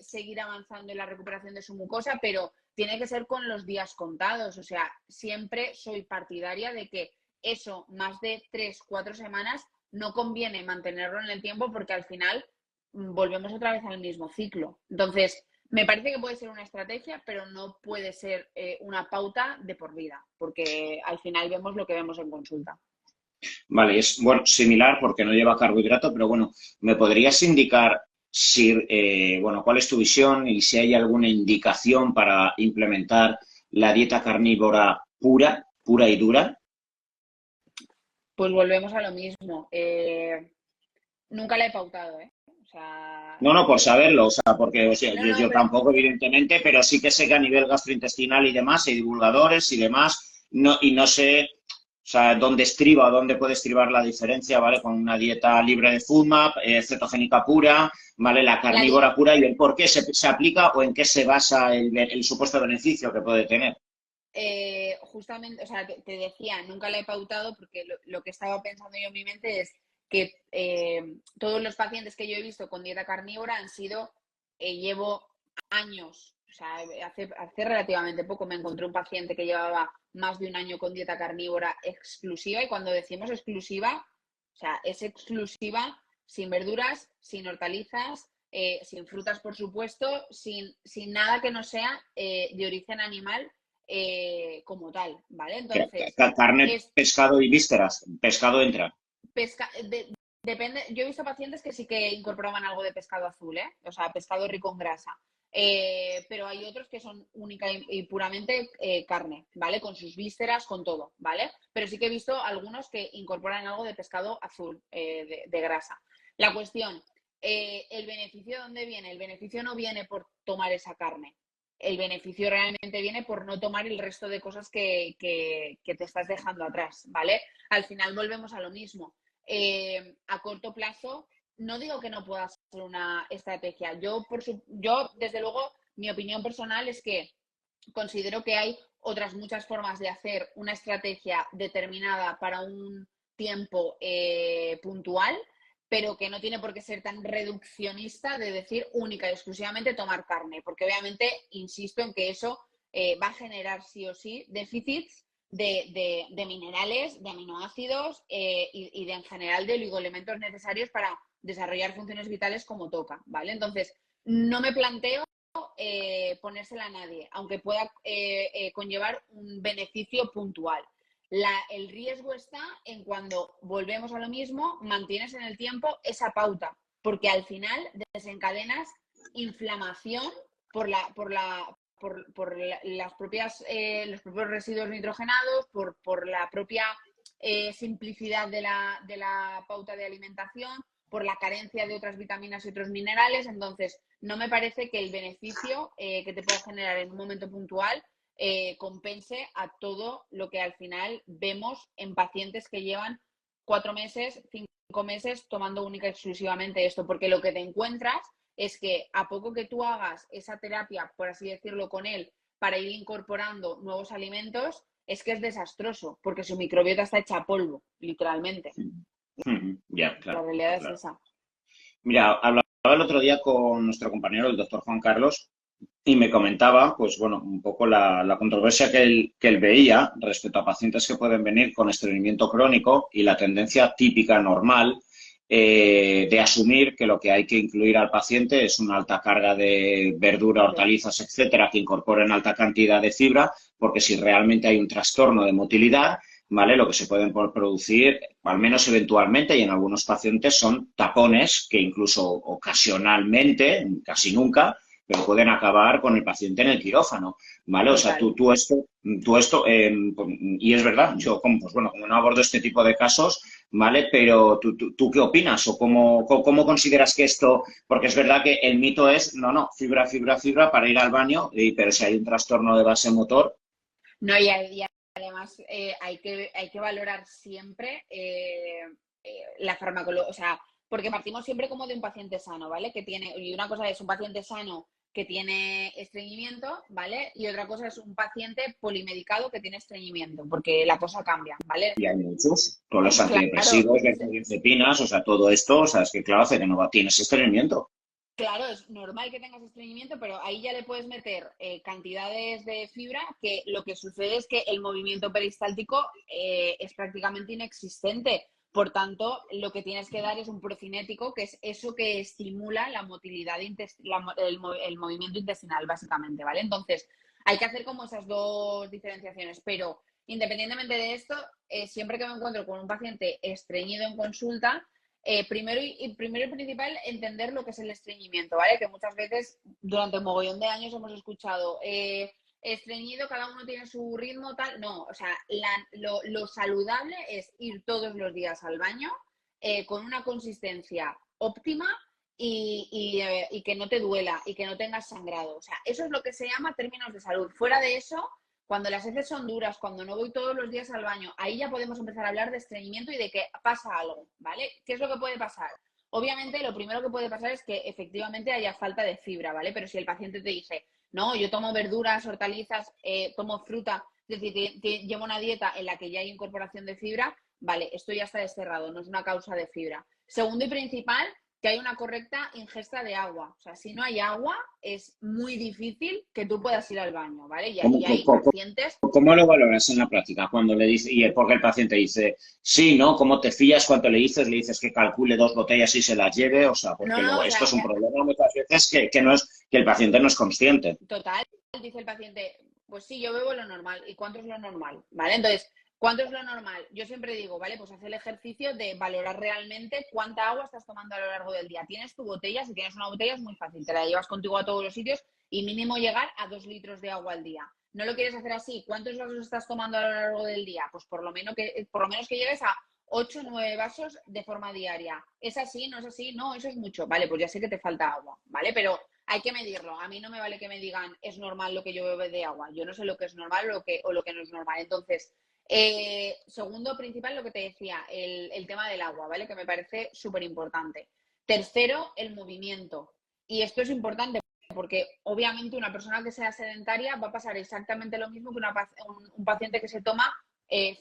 seguir avanzando en la recuperación de su mucosa, pero tiene que ser con los días contados. O sea, siempre soy partidaria de que eso, más de 3, 4 semanas, no conviene mantenerlo en el tiempo porque al final volvemos otra vez al mismo ciclo. Entonces, me parece que puede ser una estrategia, pero no puede ser una pauta de por vida, porque al final vemos lo que vemos en consulta. Vale, es bueno, similar porque no lleva carbohidrato, pero bueno, ¿me podrías indicar si, bueno, cuál es tu visión y si hay alguna indicación para implementar la dieta carnívora pura, pura y dura? Pues volvemos a lo mismo. Nunca la he pautado, ¿eh? O sea, No, no, por saberlo, o sea, porque o sea, no, yo, no, yo pero tampoco, evidentemente, pero sí que sé que a nivel gastrointestinal y demás hay divulgadores y demás, no, y no sé, o sea, dónde estriba o dónde puede estribar la diferencia, ¿vale? Con una dieta libre de FODMAP, cetogénica pura, ¿vale? La la di- carnívora pura y el por qué se aplica o en qué se basa el supuesto beneficio que puede tener. justamente, o sea, te decía, nunca la he pautado porque lo que estaba pensando yo en mi mente es que todos los pacientes que yo he visto con dieta carnívora han sido, llevo años, o sea, hace relativamente poco me encontré un paciente que llevaba más de un año con dieta carnívora exclusiva y cuando decimos exclusiva, o sea, es exclusiva sin verduras, sin hortalizas, sin frutas, por supuesto, sin nada que no sea de origen animal como tal, ¿vale? Entonces, Carne, es pescado y vísceras, pescado entra. pesca depende, yo he visto pacientes que sí que incorporaban algo de pescado azul, ¿eh? O sea, pescado rico en grasa. Pero hay otros que son única y puramente carne, ¿vale? Con sus vísceras, con todo, ¿vale? Pero sí que he visto algunos que incorporan algo de pescado azul, de grasa. La cuestión, ¿el beneficio de dónde viene? El beneficio no viene por tomar esa carne. El beneficio realmente viene por no tomar el resto de cosas que te estás dejando atrás, ¿vale? Al final volvemos a lo mismo. A corto plazo, no digo que no pueda ser una estrategia. Yo, desde luego, mi opinión personal es que considero que hay otras muchas formas de hacer una estrategia determinada para un tiempo puntual, pero que no tiene por qué ser tan reduccionista de decir única y exclusivamente tomar carne, porque obviamente insisto en que eso va a generar sí o sí déficits de minerales, de aminoácidos y de en general de oligoelementos necesarios para desarrollar funciones vitales como toca, ¿vale? Entonces, no me planteo ponérsela a nadie, aunque pueda conllevar un beneficio puntual. El riesgo está en cuando volvemos a lo mismo, mantienes en el tiempo esa pauta, porque al final desencadenas inflamación por las propias, los propios residuos nitrogenados, por la propia simplicidad de la pauta de alimentación, por la carencia de otras vitaminas y otros minerales. Entonces, no me parece que el beneficio que te pueda generar en un momento puntual compense a todo lo que al final vemos en pacientes que llevan 4 meses, 5 meses tomando única y exclusivamente esto, porque lo que te encuentras es que a poco que tú hagas esa terapia, por así decirlo, con él, para ir incorporando nuevos alimentos, es que es desastroso, porque su microbiota está hecha polvo, literalmente. Ya, La claro, realidad es claro. esa. Mira, hablaba el otro día con nuestro compañero, el doctor Juan Carlos, y me comentaba, pues bueno, un poco la controversia que él veía respecto a pacientes que pueden venir con estreñimiento crónico y la tendencia típica normal de asumir que lo que hay que incluir al paciente es una alta carga de verdura, Sí, hortalizas, etcétera, que incorporen alta cantidad de fibra, porque si realmente hay un trastorno de motilidad, ¿vale? Lo que se pueden producir, al menos eventualmente, y en algunos pacientes, son tapones que incluso ocasionalmente, casi nunca, pero pueden acabar con el paciente en el quirófano, ¿vale? O sea, total. y es verdad, yo, pues bueno, como no abordo este tipo de casos, ¿vale? Pero ¿tú qué opinas o cómo consideras que esto, porque es verdad que el mito es, no, no, fibra, fibra, fibra para ir al baño, pero si hay un trastorno de base motor, No, y además hay que valorar siempre la farmacología, o sea, porque partimos siempre como de un paciente sano, ¿vale? Que tiene, y una cosa es un paciente sano que tiene estreñimiento, ¿vale? Y otra cosa es un paciente polimedicado que tiene estreñimiento, porque la cosa cambia, ¿vale? y hay muchos, todos los Claro, antidepresivos, benzodiazepinas, o sea, todo esto, o sea, es que claro, hace que no tienes estreñimiento. Claro, es normal que tengas estreñimiento, pero ahí ya le puedes meter cantidades de fibra que lo que sucede es que el movimiento peristáltico es prácticamente inexistente. Por tanto, lo que tienes que dar es un procinético, que es eso que estimula la motilidad, el movimiento intestinal, básicamente, ¿vale? Entonces, hay que hacer como esas dos diferenciaciones, pero independientemente de esto, siempre que me encuentro con un paciente estreñido en consulta, primero y principal, entender lo que es el estreñimiento, ¿vale? Que muchas veces durante un mogollón de años hemos escuchado estreñido, cada uno tiene su ritmo, tal. No, o sea, lo saludable es ir todos los días al baño con una consistencia óptima y que no te duela y que no tengas sangrado. O sea, eso es lo que se llama términos de salud. Fuera de eso, cuando las heces son duras, cuando no voy todos los días al baño, ahí ya podemos empezar a hablar de estreñimiento y de que pasa algo, ¿vale? ¿Qué es lo que puede pasar? Obviamente, lo primero que puede pasar es que efectivamente haya falta de fibra, ¿vale? Pero si el paciente te dice, no, yo tomo verduras, hortalizas, tomo fruta, es decir, llevo una dieta en la que ya hay incorporación de fibra, vale, esto ya está desterrado, no es una causa de fibra. Segundo y principal, que hay una correcta ingesta de agua. O sea, si no hay agua, es muy difícil que tú puedas ir al baño, ¿vale? Y ¿Cómo, ahí hay pacientes. cómo lo valoras en la práctica cuando le dice, y porque el paciente dice, sí, ¿no? ¿Cómo te fías cuando le dices que calcule 2 botellas y se las lleve? O sea, No, porque no, luego o esto sea, es un problema muchas veces que no es, que el paciente no es consciente. total, dice el paciente, pues sí, yo bebo lo normal. ¿Y cuánto es lo normal? ¿Vale? Entonces, ¿cuánto es lo normal? Yo siempre digo, vale, pues haz el ejercicio de valorar realmente cuánta agua estás tomando a lo largo del día. Tienes tu botella, si tienes una botella es muy fácil, te la llevas contigo a todos los sitios y mínimo llegar a 2 litros de agua al día. ¿No lo quieres hacer así? ¿Cuántos vasos estás tomando a lo largo del día? Pues por lo menos que llegues a 8 o 9 vasos de forma diaria. ¿Es así? ¿No es así? No, eso es mucho. Vale, pues ya sé que te falta agua, ¿vale? Pero hay que medirlo. A mí no me vale que me digan es normal lo que yo bebo de agua. Yo no sé lo que es normal o lo que no es normal. Entonces, segundo principal, lo que te decía, el tema del agua, ¿vale? Que me parece súper importante. Tercero, el movimiento. Y esto es importante porque obviamente una persona que sea sedentaria va a pasar exactamente lo mismo que un paciente que se toma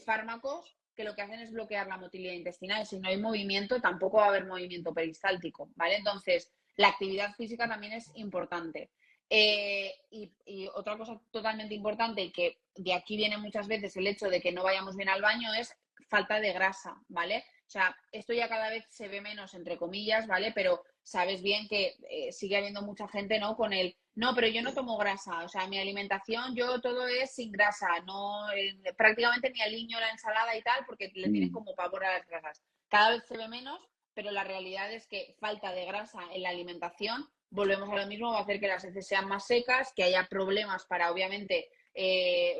fármacos que lo que hacen es bloquear la motilidad intestinal. Si no hay movimiento, tampoco va a haber movimiento peristáltico, ¿vale? Entonces, la actividad física también es importante. Y otra cosa totalmente importante y que de aquí viene muchas veces el hecho de que no vayamos bien al baño es falta de grasa, ¿vale? O sea, esto ya cada vez se ve menos, entre comillas, ¿vale? Pero sabes bien que sigue habiendo mucha gente, ¿no? Con el, no, pero yo no tomo grasa, o sea, mi alimentación, yo todo es sin grasa, no, prácticamente ni aliño la ensalada y tal, porque le tienen como pavor a las grasas. Cada vez se ve menos, pero la realidad es que falta de grasa en la alimentación, volvemos a lo mismo, va a hacer que las heces sean más secas, que haya problemas para, obviamente,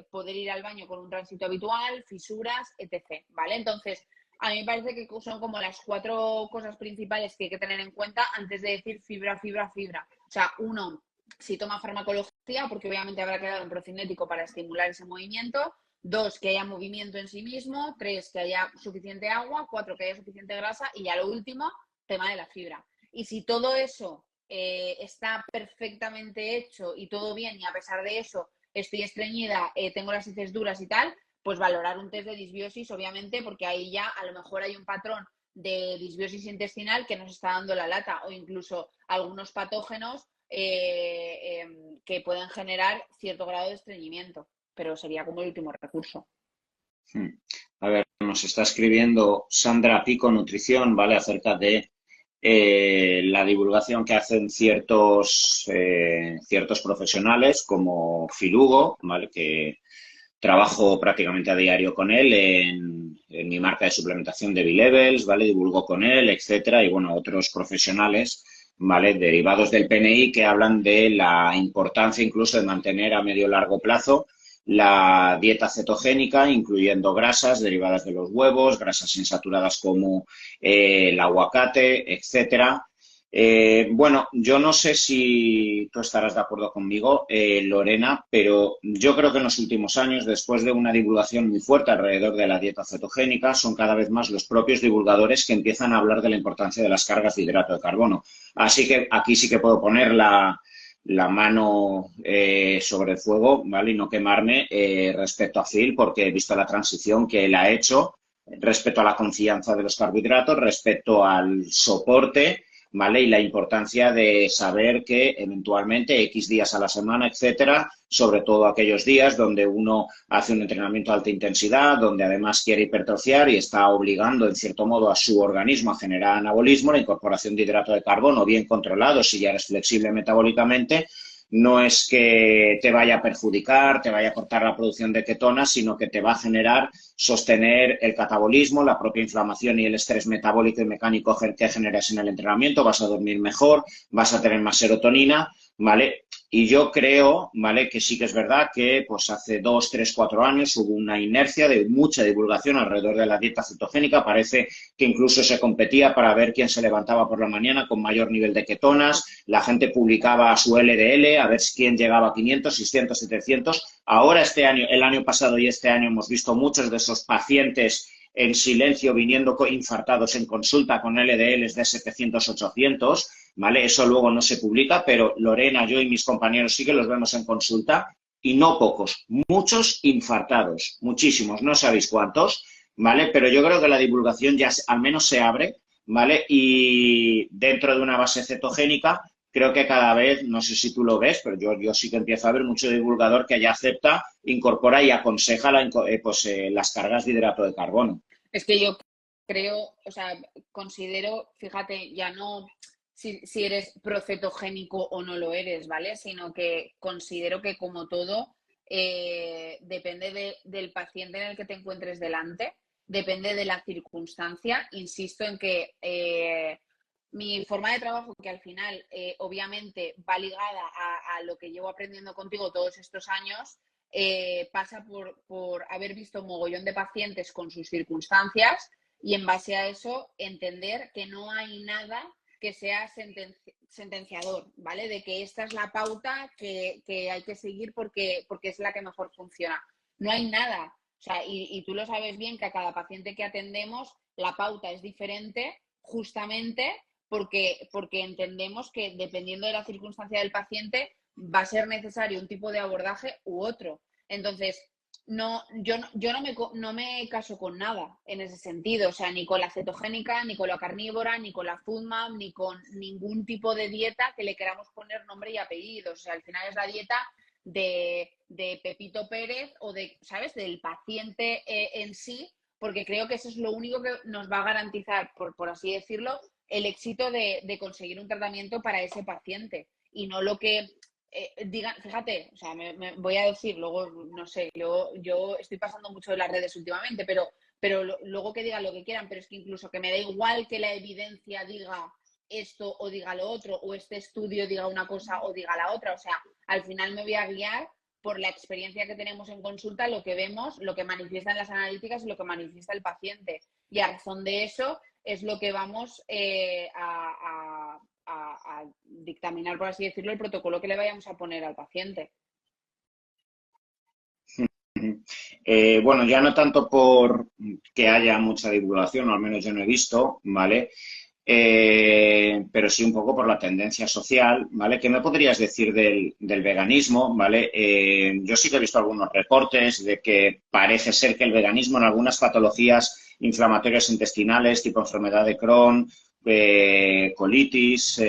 poder ir al baño con un tránsito habitual, fisuras, etc. ¿Vale? Entonces, a mí me parece que son como las 4 cosas principales que hay que tener en cuenta antes de decir fibra, fibra, fibra. O sea, uno, si toma farmacología, porque obviamente habrá que dar un procinético para estimular ese movimiento. 2, que haya movimiento en sí mismo. 3, que haya suficiente agua. 4, que haya suficiente grasa. Y ya lo último, tema de la fibra. Y si todo eso está perfectamente hecho y todo bien, y a pesar de eso estoy estreñida, tengo las heces duras y tal, pues valorar un test de disbiosis, obviamente, porque ahí ya a lo mejor hay un patrón de disbiosis intestinal que nos está dando la lata o incluso algunos patógenos que pueden generar cierto grado de estreñimiento, pero sería como el último recurso. A ver, nos está escribiendo Sandra Pico Nutrición, ¿vale? Acerca de la divulgación que hacen ciertos profesionales como Filugo, ¿vale? Que trabajo prácticamente a diario con él en mi marca de suplementación de B-Levels, ¿vale? Divulgo con él, etcétera, y bueno, otros profesionales, ¿vale? Derivados del PNI que hablan de la importancia incluso de mantener a medio largo plazo la dieta cetogénica, incluyendo grasas derivadas de los huevos, grasas insaturadas como el aguacate, etcétera. Bueno, yo no sé si tú estarás de acuerdo conmigo, Lorena, pero yo creo que en los últimos años, después de una divulgación muy fuerte alrededor de la dieta cetogénica, son cada vez más los propios divulgadores que empiezan a hablar de la importancia de las cargas de hidrato de carbono. Así que aquí sí que puedo poner la mano sobre el fuego, ¿vale? Y no quemarme respecto a Phil, porque he visto la transición que él ha hecho respecto a la confianza de los carbohidratos, respecto al soporte ¿vale? Y la importancia de saber que eventualmente X días a la semana, etcétera, sobre todo aquellos días donde uno hace un entrenamiento de alta intensidad, donde además quiere hipertrofiar y está obligando, en cierto modo, a su organismo a generar anabolismo, la incorporación de hidrato de carbono bien controlado, si ya eres flexible metabólicamente, no es que te vaya a perjudicar, te vaya a cortar la producción de ketonas, sino que te va a generar sostener el catabolismo, la propia inflamación y el estrés metabólico y mecánico que generas en el entrenamiento, vas a dormir mejor, vas a tener más serotonina, ¿vale? Y yo creo, ¿vale?, que sí que es verdad que pues hace 2, 3, 4 años hubo una inercia de mucha divulgación alrededor de la dieta cetogénica. Parece que incluso se competía para ver quién se levantaba por la mañana con mayor nivel de ketonas. La gente publicaba su LDL, a ver quién llegaba a 500, 600, 700. Ahora este año, el año pasado y este año hemos visto muchos de esos pacientes en silencio viniendo infartados en consulta con LDLs de 700, 800, ¿vale? Eso luego no se publica, pero Lorena, yo y mis compañeros sí que los vemos en consulta y no pocos, muchos infartados, muchísimos, no sabéis cuántos, ¿vale? Pero yo creo que la divulgación ya al menos se abre, ¿vale? Y dentro de una base cetogénica, creo que cada vez, no sé si tú lo ves, pero yo sí que empiezo a ver mucho divulgador que ya acepta, incorpora y aconseja las cargas de hidrato de carbono. Es que yo creo, o sea, considero, fíjate, ya no si eres procetogénico o no lo eres, ¿vale? Sino que considero que como todo, depende del paciente en el que te encuentres delante, depende de la circunstancia. Insisto en que mi forma de trabajo, que al final obviamente va ligada a lo que llevo aprendiendo contigo todos estos años, pasa por haber visto un mogollón de pacientes con sus circunstancias y en base a eso entender que no hay nada que sea sentenciador, ¿vale? De que esta es la pauta que hay que seguir porque es la que mejor funciona. No hay nada. O sea, y tú lo sabes bien que a cada paciente que atendemos la pauta es diferente justamente porque entendemos que dependiendo de la circunstancia del paciente va a ser necesario un tipo de abordaje u otro. Entonces, yo no me caso con nada en ese sentido, o sea, ni con la cetogénica, ni con la carnívora, ni con la FoodMap, ni con ningún tipo de dieta que le queramos poner nombre y apellido. O sea, al final es la dieta de Pepito Pérez o de, ¿sabes?, del paciente en sí, porque creo que eso es lo único que nos va a garantizar, por así decirlo, el éxito de conseguir un tratamiento para ese paciente y no lo que digan, fíjate, o sea, me voy a decir, luego, no sé, yo estoy pasando mucho de las redes últimamente, pero luego que digan lo que quieran, pero es que incluso que me da igual que la evidencia diga esto o diga lo otro, o este estudio diga una cosa o diga la otra, o sea, al final me voy a guiar por la experiencia que tenemos en consulta, lo que vemos, lo que manifiestan las analíticas y lo que manifiesta el paciente. Y a razón de eso es lo que vamos a dictaminar, por así decirlo, el protocolo que le vayamos a poner al paciente. Bueno, ya no tanto por que haya mucha divulgación, o al menos yo no he visto, ¿vale? Pero sí un poco por la tendencia social, ¿vale? ¿Qué me podrías decir del veganismo, ¿vale? Yo sí que he visto algunos reportes de que parece ser que el veganismo en algunas patologías inflamatorias intestinales, tipo enfermedad de Crohn, colitis,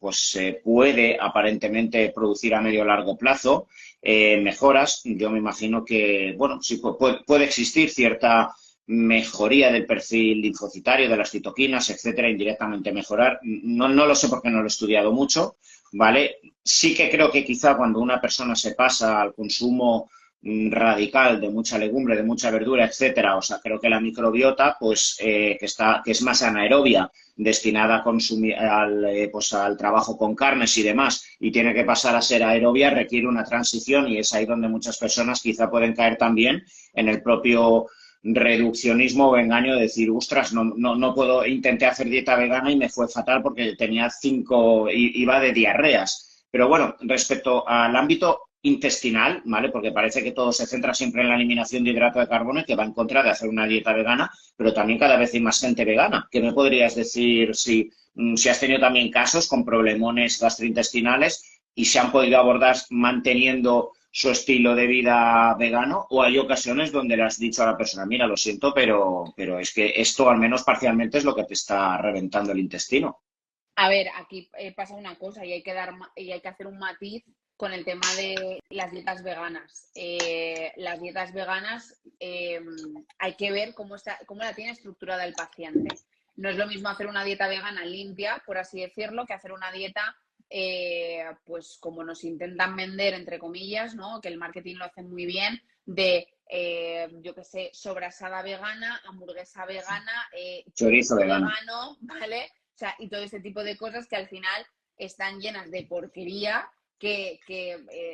pues puede aparentemente producir a medio o largo plazo mejoras. Yo me imagino que, bueno, sí puede existir cierta mejoría del perfil linfocitario, de las citoquinas, etcétera, indirectamente mejorar. No lo sé porque no lo he estudiado mucho, ¿vale? Sí que creo que quizá cuando una persona se pasa al consumo radical de mucha legumbre, de mucha verdura, etcétera, o sea, creo que la microbiota, pues, que es más anaerobia, destinada a consumir al trabajo con carnes y demás, y tiene que pasar a ser aerobia, requiere una transición, y es ahí donde muchas personas quizá pueden caer también en el propio reduccionismo o engaño de decir, ostras, no puedo, intenté hacer dieta vegana y me fue fatal porque tenía iba de diarreas. Pero bueno, respecto al ámbito intestinal, ¿vale? Porque parece que todo se centra siempre en la eliminación de hidrato de carbono y que va en contra de hacer una dieta vegana, pero también cada vez hay más gente vegana. ¿Qué me podrías decir si has tenido también casos con problemones gastrointestinales y se han podido abordar manteniendo su estilo de vida vegano, o hay ocasiones donde le has dicho a la persona, mira, lo siento, pero es que esto al menos parcialmente es lo que te está reventando el intestino? A ver, aquí pasa una cosa y y hay que hacer un matiz con el tema de las dietas veganas. Las dietas veganas hay que ver cómo la tiene estructurada el paciente. No es lo mismo hacer una dieta vegana limpia, por así decirlo, que hacer una dieta, pues como nos intentan vender, entre comillas, ¿no? Que el marketing lo hace muy bien, de, yo qué sé, sobrasada vegana, hamburguesa vegana, Chorizo chorizo vegano. vegano, ¿vale? O sea, y todo ese tipo de cosas que al final están llenas de porquería que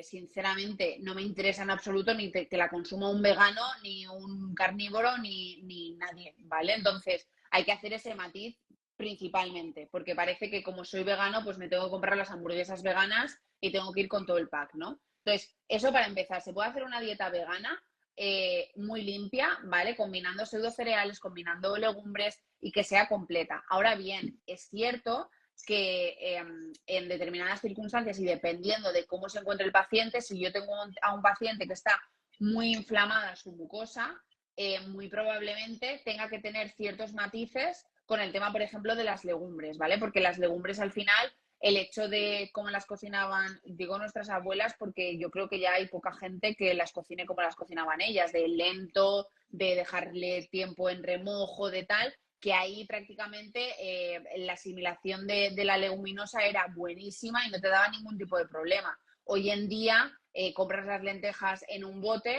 sinceramente no me interesa en absoluto ni que la consuma un vegano, ni un carnívoro, ni nadie, ¿vale? Entonces hay que hacer ese matiz principalmente, porque parece que como soy vegano, pues me tengo que comprar las hamburguesas veganas y tengo que ir con todo el pack, ¿no? Entonces, eso para empezar, se puede hacer una dieta vegana muy limpia, ¿vale? Combinando pseudo cereales, combinando legumbres y que sea completa. Ahora bien, es cierto que en determinadas circunstancias y dependiendo de cómo se encuentre el paciente, si yo tengo a un paciente que está muy inflamada su mucosa, muy probablemente tenga que tener ciertos matices con el tema, por ejemplo, de las legumbres, ¿vale? Porque las legumbres al final, el hecho de cómo las cocinaban, digo nuestras abuelas, porque yo creo que ya hay poca gente que las cocine como las cocinaban ellas, de lento, de dejarle tiempo en remojo, de tal, que ahí prácticamente la asimilación de la leguminosa era buenísima y no te daba ningún tipo de problema. Hoy en día compras las lentejas en un bote,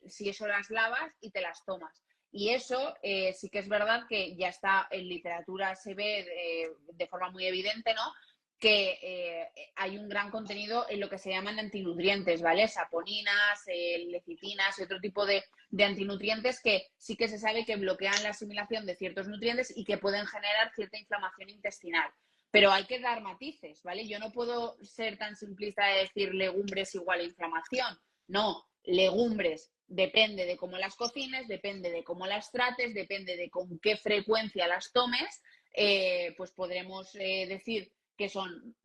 si eso las lavas y te las tomas. Y eso sí que es verdad que ya está en literatura, se ve de forma muy evidente, ¿no? Que hay un gran contenido en lo que se llaman antinutrientes, ¿vale? Saponinas, lecitinas y otro tipo de antinutrientes que sí que se sabe que bloquean la asimilación de ciertos nutrientes y que pueden generar cierta inflamación intestinal. Pero hay que dar matices, ¿vale? Yo no puedo ser tan simplista de decir legumbres igual a inflamación. No, legumbres depende de cómo las cocines, depende de cómo las trates, depende de con qué frecuencia las tomes, pues podremos decir que son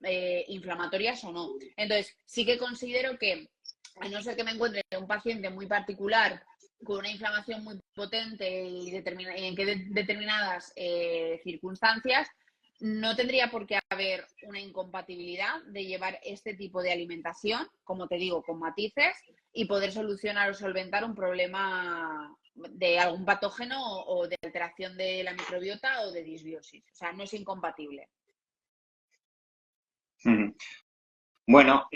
inflamatorias o no. Entonces, sí que considero que, a no ser que me encuentre un paciente muy particular con una inflamación muy potente y en que determinadas circunstancias, no tendría por qué haber una incompatibilidad de llevar este tipo de alimentación, como te digo, con matices y poder solucionar o solventar un problema de algún patógeno o de alteración de la microbiota o de disbiosis. O sea, no es incompatible. Bueno,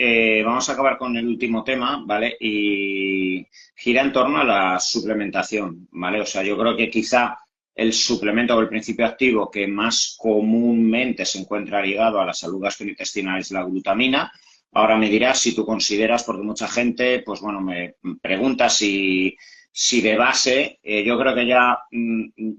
vamos a acabar con el último tema, ¿vale? Y gira en torno a la suplementación, ¿vale? O sea, yo creo que quizá el suplemento o el principio activo que más comúnmente se encuentra ligado a la salud gastrointestinal es la glutamina. Ahora me dirás si tú consideras, porque mucha gente, pues bueno, me pregunta si de base, yo creo que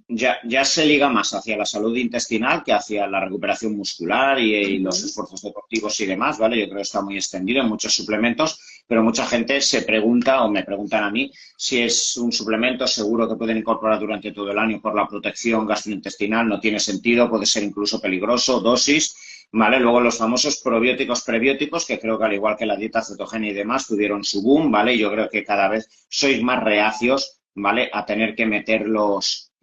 ya se liga más hacia la salud intestinal que hacia la recuperación muscular y los esfuerzos deportivos y demás, ¿vale? Yo creo que está muy extendido en muchos suplementos, pero mucha gente se pregunta o me preguntan a mí si es un suplemento seguro que pueden incorporar durante todo el año por la protección gastrointestinal, no tiene sentido, puede ser incluso peligroso, dosis. ¿Vale? Luego los famosos probióticos, prebióticos, que creo que al igual que la dieta cetogénica y demás, tuvieron su boom, ¿vale? Yo creo que cada vez sois más reacios, ¿vale? A tener que meterlos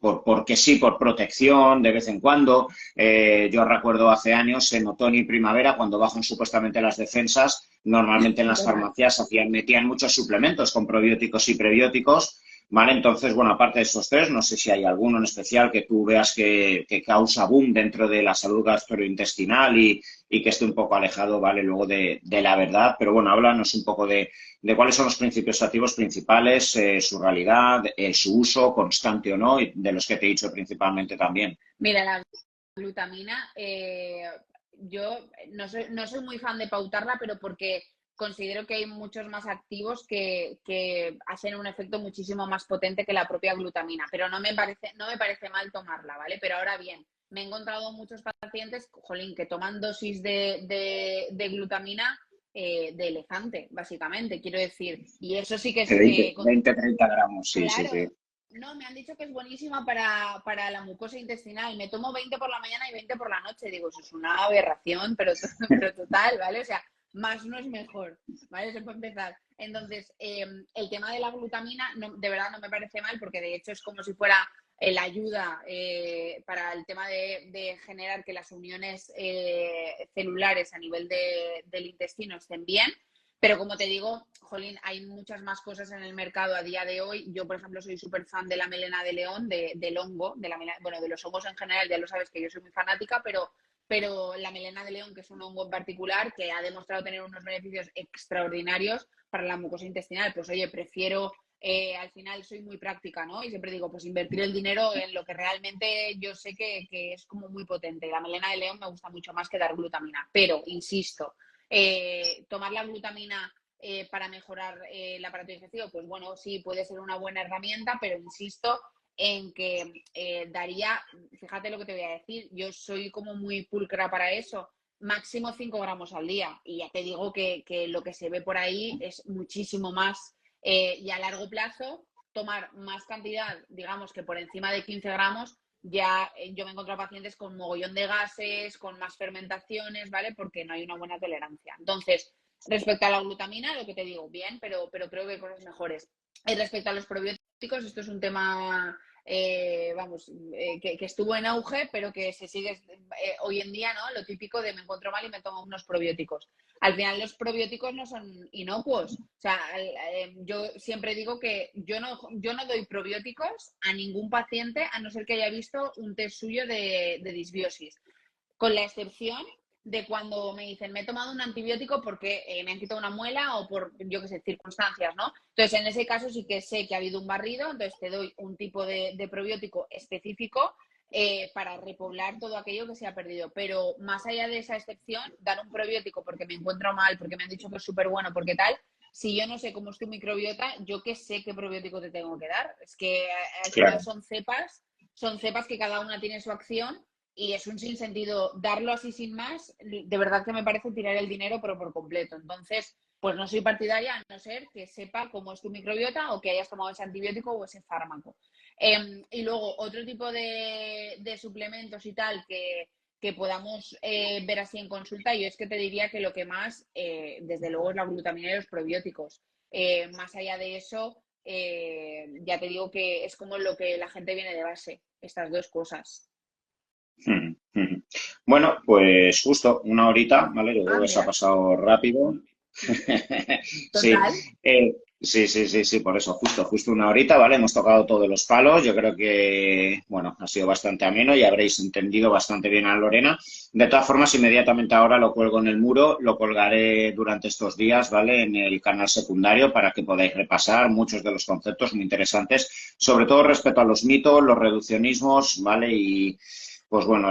porque sí, por protección, de vez en cuando. Yo recuerdo hace años, en otoño y primavera, cuando bajan supuestamente las defensas, normalmente en las farmacias metían muchos suplementos con probióticos y prebióticos. ¿Vale? Entonces, bueno, aparte de esos tres, no sé si hay alguno en especial que tú veas que causa boom dentro de la salud gastrointestinal y que esté un poco alejado, ¿vale? Luego de la verdad. Pero bueno, háblanos un poco de cuáles son los principios activos principales, su realidad, su uso constante o no, y de los que te he dicho principalmente también. Mira, la glutamina, yo no soy muy fan de pautarla, pero porque considero que hay muchos más activos que hacen un efecto muchísimo más potente que la propia glutamina, pero no me parece mal tomarla, ¿vale? Pero ahora bien, me he encontrado muchos pacientes, jolín, que toman dosis de glutamina de elefante, básicamente, quiero decir, y eso sí que De es 20-30 gramos, sí, sí, claro. sí. No, me han dicho que es buenísima para la mucosa intestinal. Me tomo 20 por la mañana y 20 por la noche. Digo, eso es una aberración, pero, pero total, ¿vale? O sea, más no es mejor, ¿vale? Eso puede empezar. Entonces, el tema de la glutamina, no, de verdad no me parece mal, porque de hecho es como si fuera la ayuda para el tema de generar que las uniones celulares a nivel del intestino estén bien. Pero como te digo, jolín, hay muchas más cosas en el mercado a día de hoy. Yo, por ejemplo, soy súper fan de la melena de león, del hongo, bueno, de los hongos en general, ya lo sabes que yo soy muy fanática, pero la melena de león, que es un hongo en particular, que ha demostrado tener unos beneficios extraordinarios para la mucosa intestinal, pues oye, prefiero, al final soy muy práctica, ¿no? Y siempre digo, pues invertir el dinero en lo que realmente yo sé que es como muy potente. La melena de león me gusta mucho más que dar glutamina, pero, insisto, tomar la glutamina para mejorar el aparato digestivo, pues bueno, sí, puede ser una buena herramienta, pero insisto en que daría, fíjate lo que te voy a decir, yo soy como muy pulcra para eso, máximo 5 gramos al día, y ya te digo que lo que se ve por ahí es muchísimo más, y a largo plazo tomar más cantidad, digamos que por encima de 15 gramos, ya yo me he encontrado pacientes con mogollón de gases, con más fermentaciones, ¿vale? Porque no hay una buena tolerancia. Entonces, respecto a la glutamina, lo que te digo, bien, pero creo que hay cosas mejores. Y respecto a los probióticos, esto es un tema, que estuvo en auge, pero que se sigue hoy en día, ¿no? Lo típico de me encuentro mal y me tomo unos probióticos. Al final los probióticos no son inocuos. O sea, yo siempre digo que yo no doy probióticos a ningún paciente a no ser que haya visto un test suyo de disbiosis, con la excepción de cuando me dicen me he tomado un antibiótico porque me han quitado una muela o por, yo qué sé, circunstancias, ¿no? Entonces, en ese caso sí que sé que ha habido un barrido, entonces te doy un tipo de probiótico específico para repoblar todo aquello que se ha perdido. Pero más allá de esa excepción, dar un probiótico porque me encuentro mal, porque me han dicho que es súper bueno, porque tal, si yo no sé cómo es tu microbiota, yo qué sé qué probiótico te tengo que dar. Es que al final Claro. son cepas que cada una tiene su acción y es un sinsentido darlo así sin más. De verdad que me parece tirar el dinero, pero por completo. Entonces, pues no soy partidaria a no ser que sepa cómo es tu microbiota o que hayas tomado ese antibiótico o ese fármaco. Y luego, otro tipo de suplementos y tal que podamos ver así en consulta, yo es que te diría que lo que más, desde luego, es la glutamina y los probióticos. Más allá de eso, ya te digo que es como lo que la gente viene de base, estas dos cosas. Ujú, ujú. Bueno, pues justo una horita, ¿vale? Yo creo Ah, que se ha mira, pasado rápido. Sí, total. sí, por eso, justo una horita, ¿vale? Hemos tocado todos los palos. Yo creo que, bueno, ha sido bastante ameno y habréis entendido bastante bien a Lorena. De todas formas, inmediatamente ahora lo cuelgo en el muro, lo colgaré durante estos días, ¿vale? En el canal secundario para que podáis repasar muchos de los conceptos muy interesantes, sobre todo respecto a los mitos, los reduccionismos, ¿vale? Y pues bueno,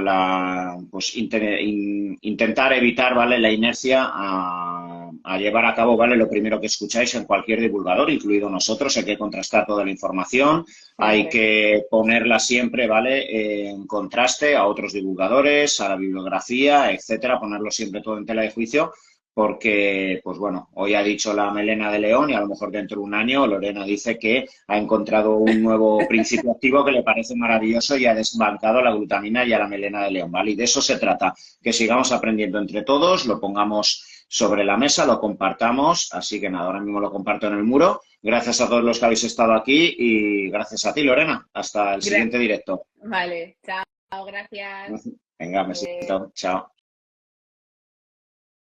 intentar evitar, ¿vale? La inercia a llevar a cabo, ¿vale? Lo primero que escucháis en cualquier divulgador, incluido nosotros, hay que contrastar toda la información, hay Siempre. que ponerla siempre, ¿vale? En contraste a otros divulgadores, a la bibliografía, etcétera, ponerlo siempre todo en tela de juicio porque, pues bueno, hoy ha dicho la melena de león y a lo mejor dentro de un año Lorena dice que ha encontrado un nuevo principio activo que le parece maravilloso y ha desbancado a la glutamina y a la melena de león, ¿vale? Y de eso se trata, que sigamos aprendiendo entre todos, lo pongamos sobre la mesa, lo compartamos, así que nada, ahora mismo lo comparto en el muro. Gracias a todos los que habéis estado aquí y gracias a ti, Lorena. Hasta el Gra- siguiente directo. vale, chao, gracias. Venga, Adiós. besito, chao.